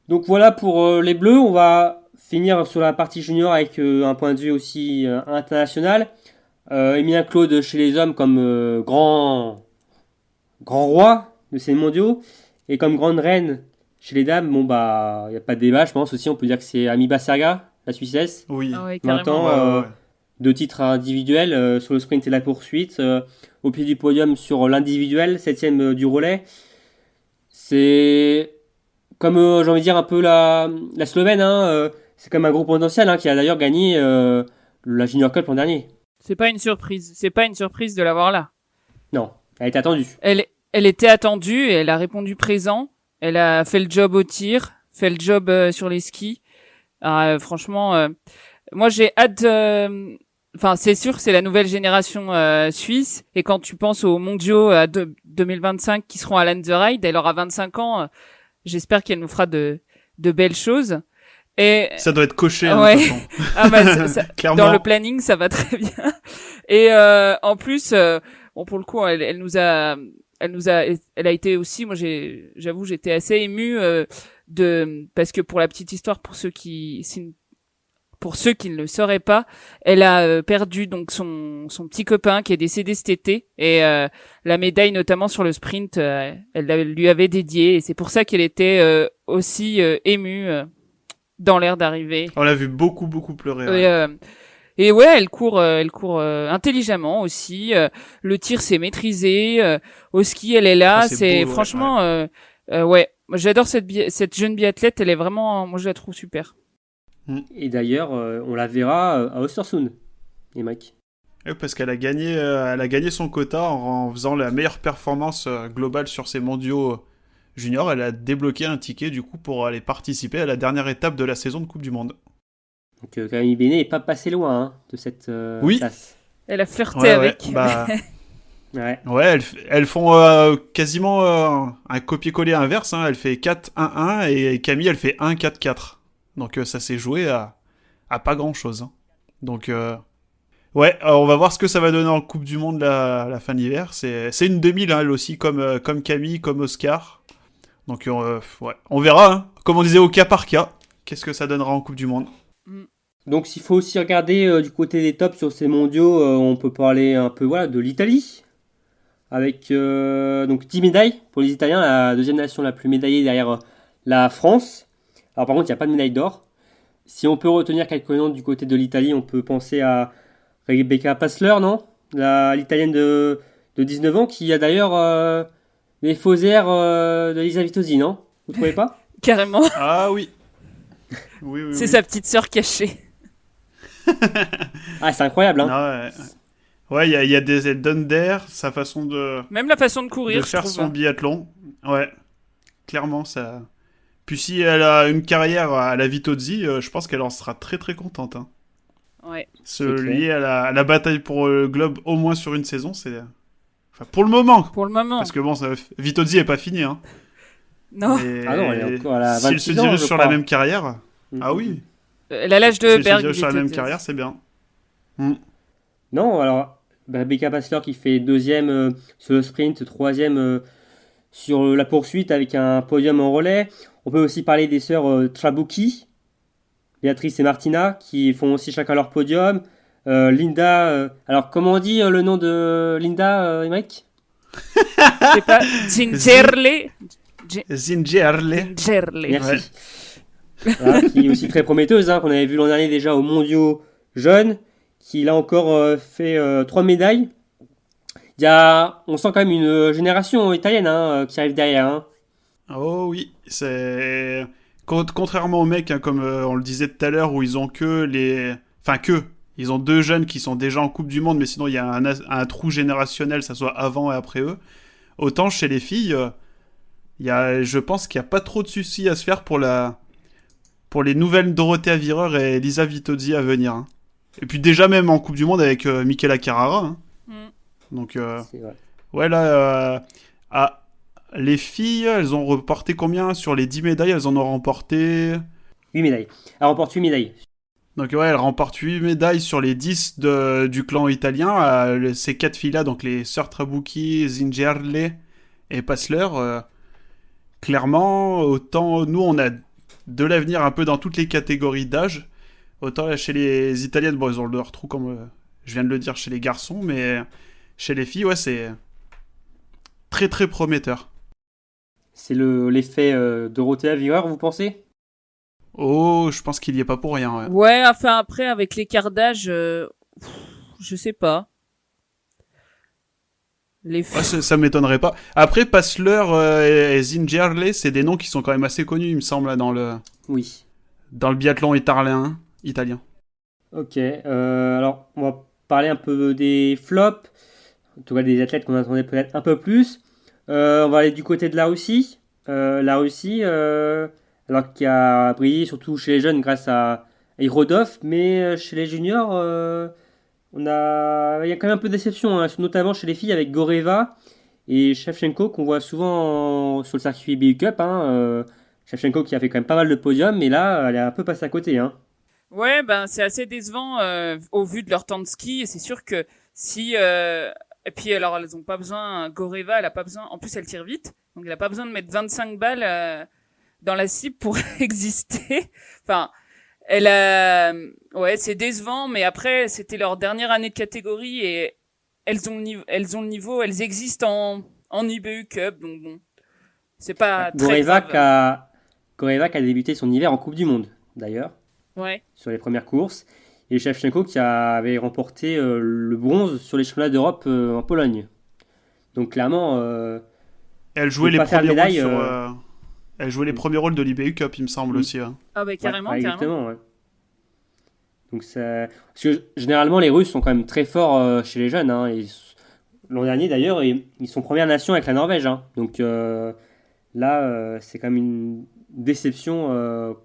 Donc voilà pour les Bleus. On va finir sur la partie junior avec un point de vue aussi international. Emilien Claude chez les hommes comme grand roi de ces mondiaux, et comme grande reine chez les dames, bon bah il n'y a pas de débat, je pense aussi, on peut dire que c'est Ami Bassaga, la Suissesse, Oui. Ah ouais, 20 carrément. ans, Ouais. 2 titres individuels sur le sprint et la poursuite, au pied du podium sur l'individuel, 7ème du relais. C'est comme j'ai envie de dire un peu la Slovène, hein, c'est comme un gros potentiel, hein, qui a d'ailleurs gagné la Junior Cup l'an dernier. C'est pas une surprise. C'est pas une surprise de l'avoir là. Non, elle était attendue. Elle était attendue et elle a répondu présent. Elle a fait le job au tir, fait le job sur les skis. Franchement, moi j'ai hâte. Enfin, c'est sûr que c'est la nouvelle génération suisse. Et quand tu penses aux mondiaux 2025 qui seront à Lenzerheide, elle aura 25 ans. J'espère qu'elle nous fera de belles choses. Et Ça doit être coché, hein, Ouais. de toute façon. ah bah, Clairement. dans le planning, ça va très bien. Et en plus, bon pour le coup, elle a été aussi. Moi, j'avoue, j'étais assez émue parce que pour la petite histoire, pour ceux qui ne le sauraient pas, elle a perdu donc son petit copain qui est décédé cet été, et la médaille notamment sur le sprint, elle lui avait dédié, et c'est pour ça qu'elle était aussi émue dans l'air d'arrivée. On l'a vu beaucoup pleurer. Ouais. Et ouais, elle court intelligemment aussi. Le tir c'est maîtrisé. Au ski, elle est là. Ah, c'est beau, ouais, franchement, ouais. Moi, j'adore cette jeune biathlète. Elle est vraiment, moi je la trouve super. Et d'ailleurs, on la verra à Östersund, les mecs. Ouais, parce qu'elle a gagné son quota en faisant la meilleure performance globale sur ses mondiaux juniors. Elle a débloqué un ticket du coup pour aller participer à la dernière étape de la saison de Coupe du Monde. Donc Camille Bénet n'est pas passé loin hein, de cette Oui. place. Elle a flirté Ouais, avec. bah, Ouais. ouais, elles font quasiment un copier-coller inverse. Hein. Elle fait 4-1-1 et Camille elle fait 1-4-4. Donc ça s'est joué à pas grand-chose. Hein. Donc Ouais, alors on va voir ce que ça va donner en Coupe du Monde la fin de l'hiver. C'est une 2000, hein, elle aussi, comme Camille, comme Oscar. Donc, ouais, on verra, hein. Comme on disait, au cas par cas, qu'est-ce que ça donnera en Coupe du Monde. Donc s'il faut aussi regarder du côté des tops sur ces mondiaux, on peut parler un peu de l'Italie. Avec donc 10 médailles pour les Italiens, la deuxième nation la plus médaillée derrière la France. Alors par contre, il n'y a pas de médaille d'or. Si on peut retenir quelques noms du côté de l'Italie, on peut penser à Rebecca Passler, non, l'Italienne de 19 ans, qui a d'ailleurs les faux airs de Lisa Vitozzi, non? Vous trouvez pas? Carrément. Ah oui. Oui, C'est sa petite sœur cachée. Ah, c'est incroyable, hein. Non, ouais, il y a des elle donne d'air, sa façon de Même la façon de courir, je faire trouve. son biathlon. Ouais, clairement, ça. Puis si elle a une carrière à la Vitozzi, je pense qu'elle en sera très très contente. Hein. Ouais. Se lier à la bataille pour le globe au moins sur une saison, c'est. Enfin, pour le moment. Pour le moment. Parce que bon, Vitozzi est pas fini. Hein. Non. Ah non, elle est encore à la 26 si elle se ans, dirige je sur crois. la même carrière. Ah oui. Elle a l'âge Si de elle se Berg. dirige sur la même carrière, c'est bien. Non, alors Rebecca Passler qui fait deuxième sur le sprint, troisième sur la poursuite avec un podium en relais. On peut aussi parler des sœurs Trabucchi, Béatrice et Martina, qui font aussi chacun leur podium. Linda, alors comment on dit le nom de Linda, Emmerich? C'est pas Gingerle. Zingerle. Gingerle. Merci. Voilà, qui est aussi très prometteuse, hein, qu'on avait vu l'an dernier déjà aux mondiaux jeunes, qui là encore fait 3 médailles. On sent quand même une génération italienne qui arrive derrière. Hein. Oh oui, c'est. Contrairement aux mecs, hein, comme on le disait tout à l'heure, où ils ont que les. Enfin, ils ont 2 jeunes qui sont déjà en Coupe du Monde, mais sinon il y a un trou générationnel, ça soit avant et après eux. Autant chez les filles, je pense qu'il n'y a pas trop de soucis à se faire pour les nouvelles Dorothea Virer et Lisa Vitozzi à venir. Hein. Et puis déjà même en Coupe du Monde avec Michela Carrara. Hein. Donc, C'est vrai. ouais, là, les filles, elles ont remporté combien? Sur les 10 médailles, elles en ont remporté... 8 médailles. Elle remporte 8 médailles. Donc ouais, elles remportent 8 médailles sur les 10 du clan italien. Ces 4 filles-là, donc les sœurs Trabucchi, Zingerle et Passler, clairement, autant nous, on a de l'avenir un peu dans toutes les catégories d'âge. Autant là, chez les Italiennes, bon, ils ont leur trou, comme je viens de le dire, chez les garçons, mais chez les filles, ouais, c'est très très prometteur. C'est l'effet Dorothea Virer, vous pensez? Oh, je pense qu'il y est pas pour rien. Ouais. Ouais, enfin après avec l'écart d'âge, je sais pas. Ouais, ça m'étonnerait pas. Après, Passler et Zingerle, c'est des noms qui sont quand même assez connus, il me semble, là, dans le biathlon italien. Ok, alors on va parler un peu des flops, en tout cas des athlètes qu'on attendait peut-être un peu plus. On va aller du côté de la Russie. Alors qui a brillé surtout chez les jeunes grâce à Irodov, mais chez les juniors, il y a quand même un peu de déception, hein, notamment chez les filles avec Goreva et Shevchenko qu'on voit souvent sur le circuit BU Cup. Shevchenko qui a fait quand même pas mal de podiums, mais là, elle est un peu passée à côté. Hein. Ouais, ben c'est assez décevant au vu de leur temps de ski. Et c'est sûr que si et puis alors elles ont pas besoin. Goreva, elle a pas besoin. En plus, elle tire vite, donc elle a pas besoin de mettre 25 balles dans la cible pour exister. Enfin, ouais, c'est décevant, mais après c'était leur dernière année de catégorie et elles ont le niveau, elles existent en IBU Cup, donc bon, c'est pas très grave. Goreva qui a débuté son hiver en Coupe du Monde, d'ailleurs. Ouais. Sur les premières courses. Et Shevchenko qui avait remporté le bronze sur les championnats d'Europe en Pologne. Donc clairement... elle jouait les premiers rôles elle jouait les premiers rôles de l'IBU Cup, il me semble aussi. Hein. Ah bah carrément, ouais, carrément. Exactement, ouais. Donc parce que généralement les Russes sont quand même très forts chez les jeunes. Hein. L'an dernier d'ailleurs, ils sont première nation avec la Norvège. Hein. Donc là, c'est quand même une déception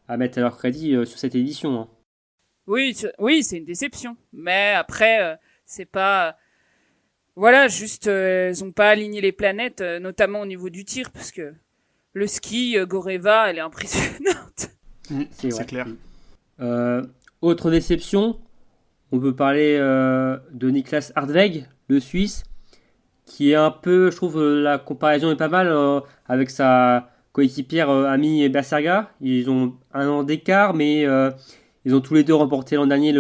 à mettre à leur crédit sur cette édition. Hein. Oui, c'est une déception. Mais après, c'est pas... Voilà, juste, elles ont pas aligné les planètes, notamment au niveau du tir, parce que le ski, Goreva, elle est impressionnante. C'est clair. Autre déception, On peut parler de Niklas Hartweg, le Suisse, qui est un peu, je trouve, la comparaison est pas mal avec sa coéquipière Ami Berserga. Ils ont 1 an d'écart, mais ils ont tous les deux remporté l'an dernier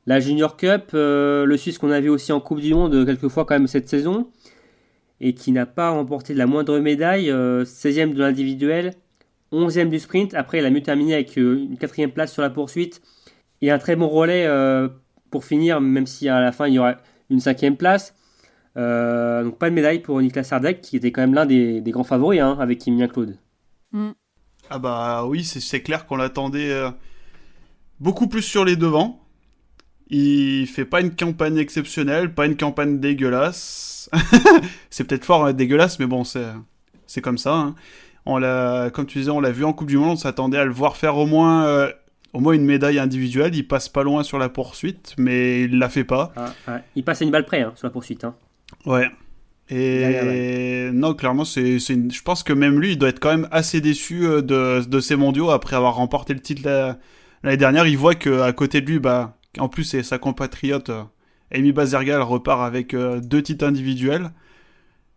la Junior Cup. Le Suisse qu'on a vu aussi en Coupe du Monde quelques fois quand même cette saison, et qui n'a pas remporté de la moindre médaille, 16e de l'individuel, 11e du sprint. Après, il a mieux terminé avec une 4e place sur la poursuite et un très bon relais pour finir, même si à la fin il y aura une 5e place. Donc pas de médaille pour Niklas Hartweg, qui était quand même l'un des grands favoris avec Emilien Claude. Ah bah oui, c'est clair qu'on l'attendait beaucoup plus sur les devants. Il fait pas une campagne exceptionnelle, pas une campagne dégueulasse. C'est peut-être fort dégueulasse, mais bon, c'est comme ça. Hein. Comme tu disais, on l'a vu en Coupe du Monde, on s'attendait à le voir faire au moins une médaille individuelle. Il passe pas loin sur la poursuite, mais il la fait pas. Il passe à une balle près sur la poursuite. Ouais. Et non, clairement, je pense que même lui, il doit être quand même assez déçu de ces mondiaux après avoir remporté le titre l'année dernière. Il voit qu'à côté de lui, en plus, c'est sa compatriote Amy Bazerga, elle repart avec 2 titres individuels.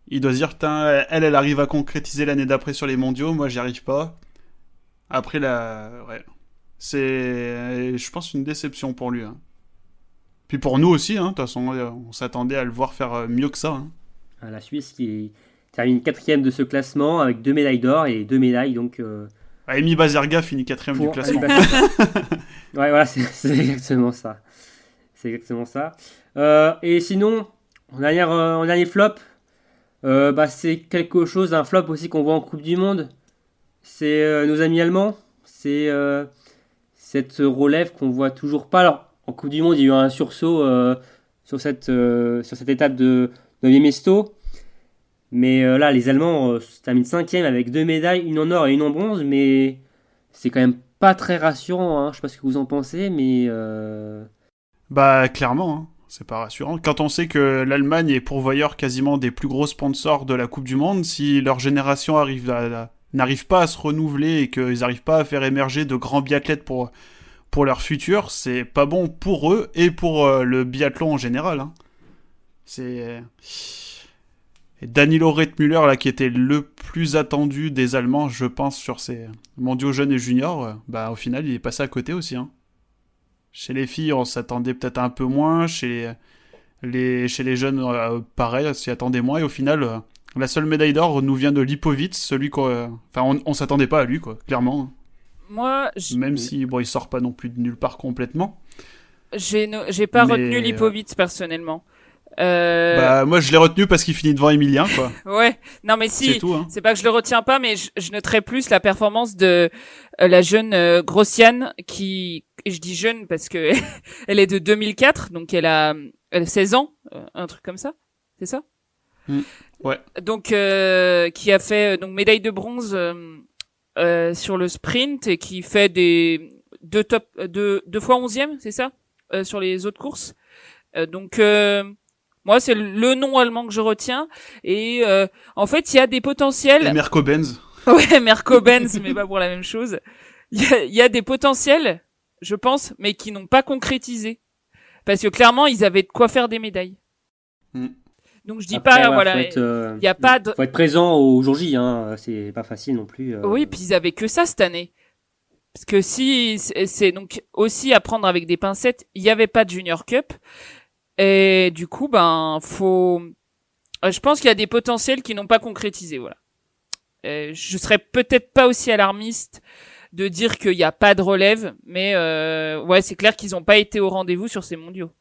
Il doit se dire, putain, elle arrive à concrétiser l'année d'après sur les mondiaux, moi j'y arrive pas. Après, c'est, je pense, une déception pour lui. Hein. Puis pour nous aussi, de toute façon, on s'attendait à le voir faire mieux que ça. La Suisse qui termine 4e de ce classement avec 2 médailles d'or et 2 médailles. Donc, Amy Bazerga finit 4e du classement. Ouais, voilà, c'est exactement ça. C'est exactement ça. Et sinon, en dernier flop, c'est quelque chose, un flop aussi qu'on voit en Coupe du Monde. C'est nos amis allemands. C'est cette relève qu'on voit toujours pas. Alors, en Coupe du Monde, il y a eu un sursaut sur cette étape de 9e Esto. Mais là, les Allemands terminent 5e avec 2 médailles, une en or et une en bronze. Mais c'est quand même pas très rassurant. Je sais pas ce que vous en pensez, mais... Clairement, c'est pas rassurant. Quand on sait que l'Allemagne est pourvoyeur quasiment des plus gros sponsors de la Coupe du Monde, si leur génération n'arrive pas à se renouveler et qu'ils n'arrivent pas à faire émerger de grands biathlètes pour leur futur, c'est pas bon pour eux et pour le biathlon en général. C'est... Et Danilo Rettmüller, là, qui était le plus attendu des Allemands, je pense, sur ces mondiaux jeunes et juniors, au final, il est passé à côté aussi. Chez les filles, on s'attendait peut-être un peu moins. Chez les jeunes, pareil, on s'y attendait moins. Et au final, la seule médaille d'or nous vient de Lipovic, celui on s'attendait pas à lui, quoi, clairement. Moi, même si, il sort pas non plus de nulle part complètement. J'ai pas retenu Lipovic, personnellement. Moi, je l'ai retenu parce qu'il finit devant Emilien, quoi. Ouais. Non, mais si. C'est tout, C'est pas que je le retiens pas, mais je noterais plus la performance de la jeune Grossiane qui, je dis jeune parce que elle est de 2004, donc elle a 16 ans, un truc comme ça. C'est ça? Ouais. Donc, qui a fait, médaille de bronze, sur le sprint et qui fait deux fois 11e, c'est ça? Sur les autres courses. Moi, c'est le nom allemand que je retiens. Et en fait, il y a des potentiels. Et Merco Benz. Ouais, Merco Benz, mais pas pour la même chose. Il y a des potentiels, je pense, mais qui n'ont pas concrétisé. Parce que clairement, ils avaient de quoi faire des médailles. Donc je dis après, pas, voilà, il y a pas de... Faut être présent au jour J, c'est pas facile non plus. Oui, puis ils avaient que ça cette année. Parce que si c'est donc aussi à prendre avec des pincettes, il y avait pas de Junior Cup. Et du coup, je pense qu'il y a des potentiels qui n'ont pas concrétisé, voilà. Je serais peut-être pas aussi alarmiste de dire qu'il n'y a pas de relève, mais ouais, c'est clair qu'ils n'ont pas été au rendez-vous sur ces mondiaux.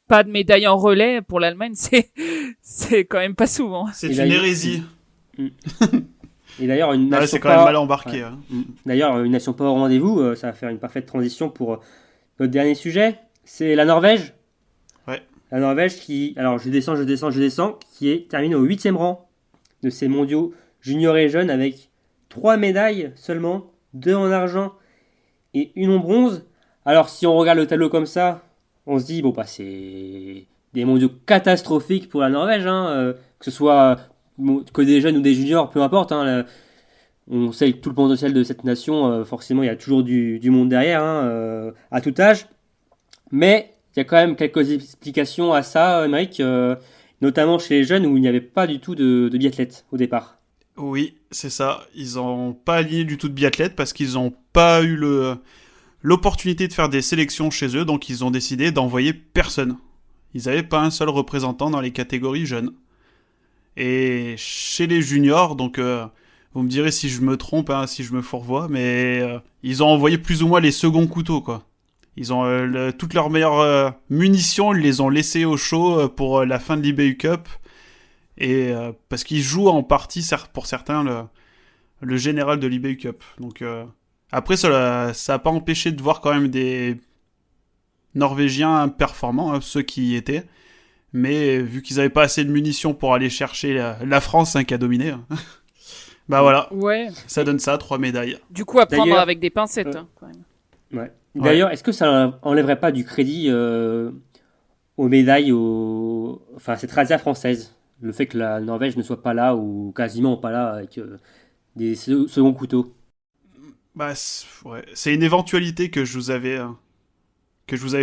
Pas de médaille en relais pour l'Allemagne, c'est quand même pas souvent. C'est une hérésie. Et d'ailleurs, une nation c'est quand même mal embarqué. Ouais. D'ailleurs, une nation pas au rendez-vous, ça va faire une parfaite transition pour notre dernier sujet. C'est la Norvège. Ouais. La Norvège qui, alors je descends, qui est terminée au 8e rang de ces mondiaux juniors et jeunes avec 3 médailles seulement, 2 en argent et 1 en bronze. Alors si on regarde le tableau comme ça, on se dit, c'est des mondiaux catastrophiques pour la Norvège, que ce soit que des jeunes ou des juniors, peu importe. On sait tout le potentiel de cette nation, forcément il y a toujours du monde derrière, à tout âge. Mais qu'il y a quand même quelques explications à ça, Émeric, notamment chez les jeunes où il n'y avait pas du tout de biathlètes au départ. Oui, c'est ça. Ils ont pas aligné du tout de biathlètes parce qu'ils ont pas eu l'opportunité de faire des sélections chez eux, donc ils ont décidé d'envoyer personne. Ils n'avaient pas un seul représentant dans les catégories jeunes. Et chez les juniors, donc vous me direz si je me trompe, hein, si je me fourvoie, mais ils ont envoyé plus ou moins les seconds couteaux, quoi. Ils ont toutes leurs meilleures munitions, ils les ont laissées au chaud pour la fin de l'IBU Cup. Et parce qu'ils jouent en partie, pour certains, le général de l'IBU Cup. Donc après, ça a pas empêché de voir quand même des Norvégiens performants, hein, ceux qui y étaient. Mais vu qu'ils avaient pas assez de munitions pour aller chercher la France, hein, qui a dominé, hein, bah voilà, Ouais. ça donne ça, 3 médailles. Du coup, à prendre D'ailleurs, avec des pincettes, hein, quand même. Ouais. D'ailleurs, est-ce que ça enlèverait pas du crédit aux médailles, enfin, à cette razzia française? Le fait que la Norvège ne soit pas là, ou quasiment pas là, avec des seconds couteaux. Bah ouais, c'est une éventualité que je vous avais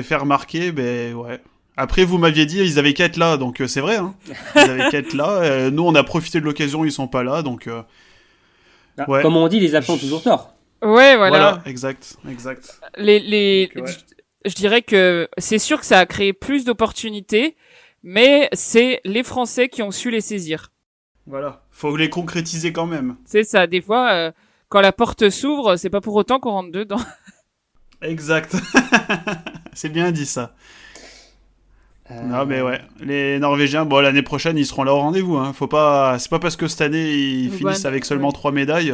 fait remarquer, mais ouais. Après, vous m'aviez dit ils avaient qu'à être là, donc c'est vrai, hein. Ils avaient qu'à être là. Nous, on a profité de l'occasion, ils sont pas là, donc ouais. Comme on dit, les absents ont toujours tort. Ouais, voilà. Exact. Les... Donc, ouais. Je dirais que c'est sûr que ça a créé plus d'opportunités, mais c'est les Français qui ont su les saisir. Voilà, faut les concrétiser quand même. C'est ça, des fois, quand la porte s'ouvre, c'est pas pour autant qu'on rentre dedans. Exact. C'est bien dit ça. Non mais ouais, les Norvégiens, bon l'année prochaine ils seront là au rendez-vous. Hein. C'est pas parce que cette année ils finissent avec seulement 3 médailles.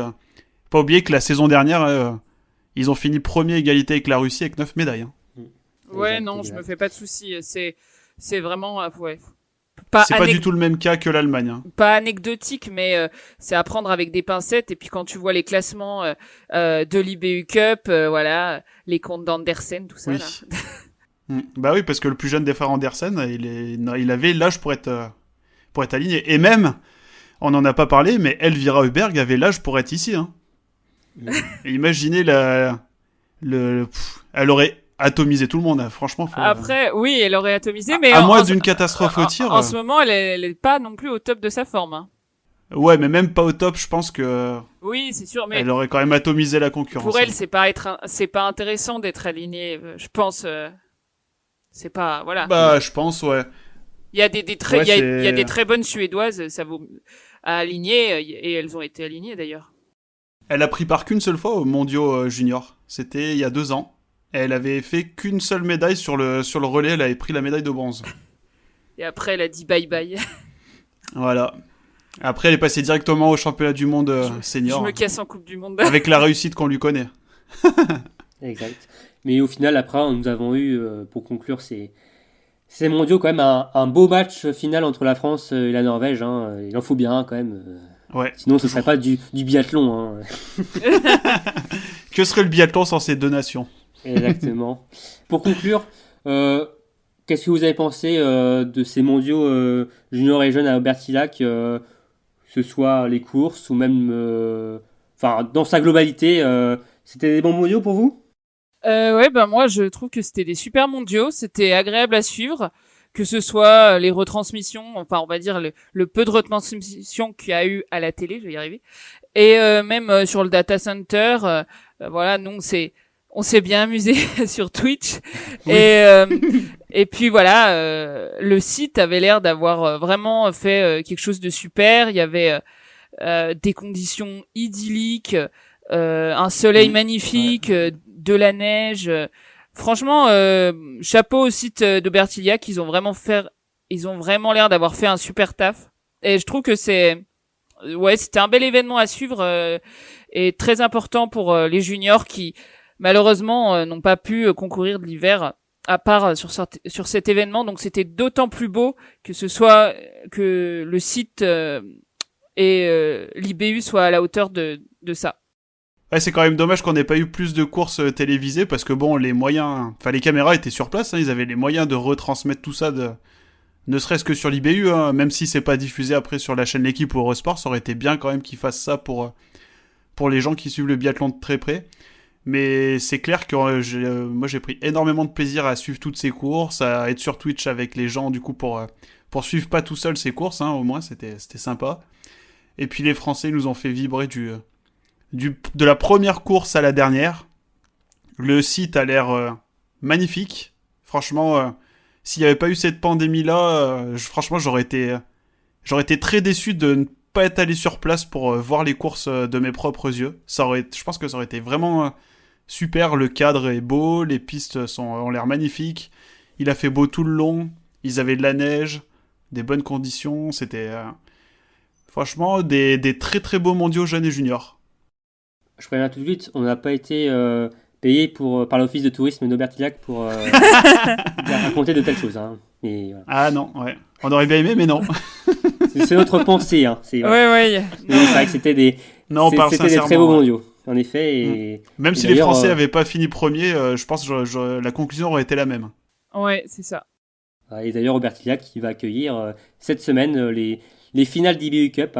Pas oublier que la saison dernière, ils ont fini premier égalité avec la Russie avec 9 médailles. Hein. Ouais, Exact, non, exact. je me fais pas de soucis. C'est vraiment, ouais. C'est pas du tout le même cas que l'Allemagne. Hein. Pas anecdotique, mais c'est à prendre avec des pincettes. Et puis quand tu vois les classements de l'IBU Cup, voilà, les comptes d'Andersen, tout ça. Oui. Là. Bah oui, parce que le plus jeune des frères Andersen, il avait l'âge pour être aligné. Et même, on n'en a pas parlé, mais Elvira Huberg avait l'âge pour être ici. Hein. Et imaginez elle aurait atomisé tout le monde. Hein. Franchement. Après, oui, elle aurait atomisé, mais à moins d'une catastrophe au tir. En ce moment, elle est pas non plus au top de sa forme. Hein. Ouais, mais même pas au top, je pense que. Oui, c'est sûr, mais elle aurait quand même atomisé la concurrence. pour elle, c'est pas intéressant d'être alignée. Je pense. C'est pas, voilà. Bah, je pense, ouais. Il y a des très bonnes Suédoises, ça vaut à aligner, et elles ont été alignées d'ailleurs. Elle a pris part qu'une seule fois aux mondiaux juniors. C'était il y a 2 ans. Elle avait fait qu'une seule médaille sur le relais, elle avait pris la médaille de bronze. Et après, elle a dit bye bye. Voilà. Après, elle est passée directement au championnat du monde senior. Je me casse en Coupe du Monde. Avec la réussite qu'on lui connaît. Exact. Mais au final, après, nous avons eu, pour conclure ces mondiaux, quand même un beau match final entre la France et la Norvège. Hein. Il en faut bien, quand même. Ouais. Sinon, ce serait pas du biathlon. Hein. Que serait le biathlon sans ces 2 nations? Exactement. Pour conclure, qu'est-ce que vous avez pensé de ces mondiaux juniors et jeunes à Aubertillac, que ce soit les courses ou même, dans sa globalité, c'était des bons mondiaux pour vous? Ouais, ben moi, je trouve que c'était des super mondiaux. C'était agréable à suivre, que ce soit les retransmissions, enfin, on va dire le peu de retransmissions qu'il y a eu à la télé, je vais y arriver, et même sur le data center. Voilà, nous, on s'est bien amusé sur Twitch. Oui. Et puis voilà, le site avait l'air d'avoir vraiment fait quelque chose de super. Il y avait des conditions idylliques, un soleil magnifique, de la neige. Franchement, chapeau au site de Bertillac, ils ont vraiment l'air d'avoir fait un super taf. Et je trouve que c'était un bel événement à suivre et très important pour les juniors qui malheureusement n'ont pas pu concourir de l'hiver à part sur cet événement. Donc c'était d'autant plus beau que que le site et l'IBU soient à la hauteur de ça. Ouais, c'est quand même dommage qu'on n'ait pas eu plus de courses télévisées parce que bon, les caméras étaient sur place, hein, ils avaient les moyens de retransmettre tout ça ne serait-ce que sur l'IBU, hein, même si c'est pas diffusé après sur la chaîne L'équipe ou Eurosport, ça aurait été bien quand même qu'ils fassent ça pour les gens qui suivent le biathlon de très près. Mais c'est clair que moi j'ai pris énormément de plaisir à suivre toutes ces courses, à être sur Twitch avec les gens du coup pour suivre pas tout seul ces courses, hein, au moins c'était sympa. Et puis les Français nous ont fait vibrer de la première course à la dernière. Le site a l'air magnifique. Franchement, s'il n'y avait pas eu cette pandémie-là, franchement j'aurais été très déçu de ne pas être allé sur place pour voir les courses de mes propres yeux. Je pense que ça aurait été vraiment super. Le cadre est beau, les pistes ont l'air magnifiques. Il a fait beau tout le long. Ils avaient de la neige, des bonnes conditions. C'était franchement des très très beaux mondiaux jeunes et juniors. Je préviens tout de suite, on n'a pas été payé par l'office de tourisme d'Aubertillac pour raconter de telles choses. Hein. Et, voilà. Ah non, ouais. On aurait bien aimé, mais non. C'est notre pensée. Hein. C'est Ouais. vrai que c'était des très beaux mondiaux, en effet. Et, même si les Français n'avaient pas fini premier, je pense que la conclusion aurait été la même. Ouais, c'est ça. Et d'ailleurs, Aubertillac qui va accueillir cette semaine les finales d'IBU Cup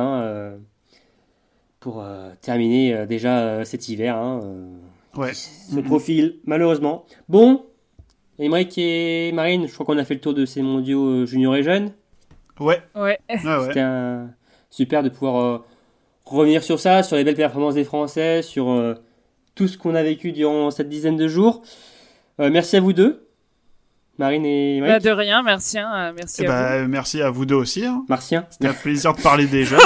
pour terminer déjà cet hiver. Ouais. Ce profil, malheureusement. Bon, Aymeric et Marine, je crois qu'on a fait le tour de ces mondiaux juniors et jeunes. Ouais. C'était super de pouvoir revenir sur ça, sur les belles performances des Français, sur tout ce qu'on a vécu durant cette dizaine de jours. Merci à vous deux, Marine et Aymeric. De rien, merci. Merci à vous. Merci à vous deux aussi. Hein. Martien. C'était un plaisir de parler des jeunes.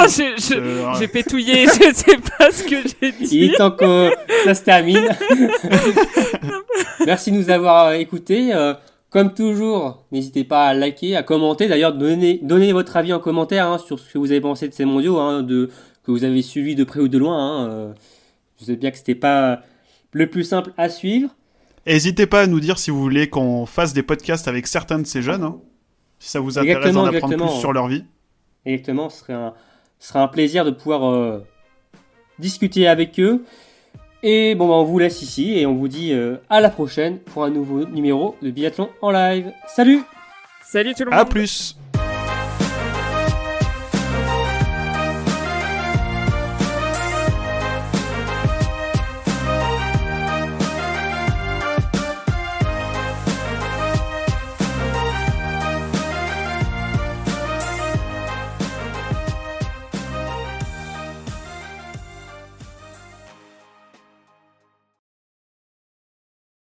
J'ai pétouillé, je sais pas ce que j'ai dit. Il est temps que ça se termine. Merci de nous avoir écoutés. Comme toujours, n'hésitez pas à liker, à commenter. D'ailleurs, donnez votre avis en commentaire sur ce que vous avez pensé de ces mondiaux, que vous avez suivi de près ou de loin. Je sais bien que c'était pas le plus simple à suivre. N'hésitez pas à nous dire si vous voulez qu'on fasse des podcasts avec certains de ces jeunes, si ça vous intéresse d'en apprendre plus sur leur vie. Exactement, ce serait un plaisir de pouvoir discuter avec eux. Et bon, on vous laisse ici et on vous dit à la prochaine pour un nouveau numéro de Biathlon en live. Salut! Salut tout le monde! À plus!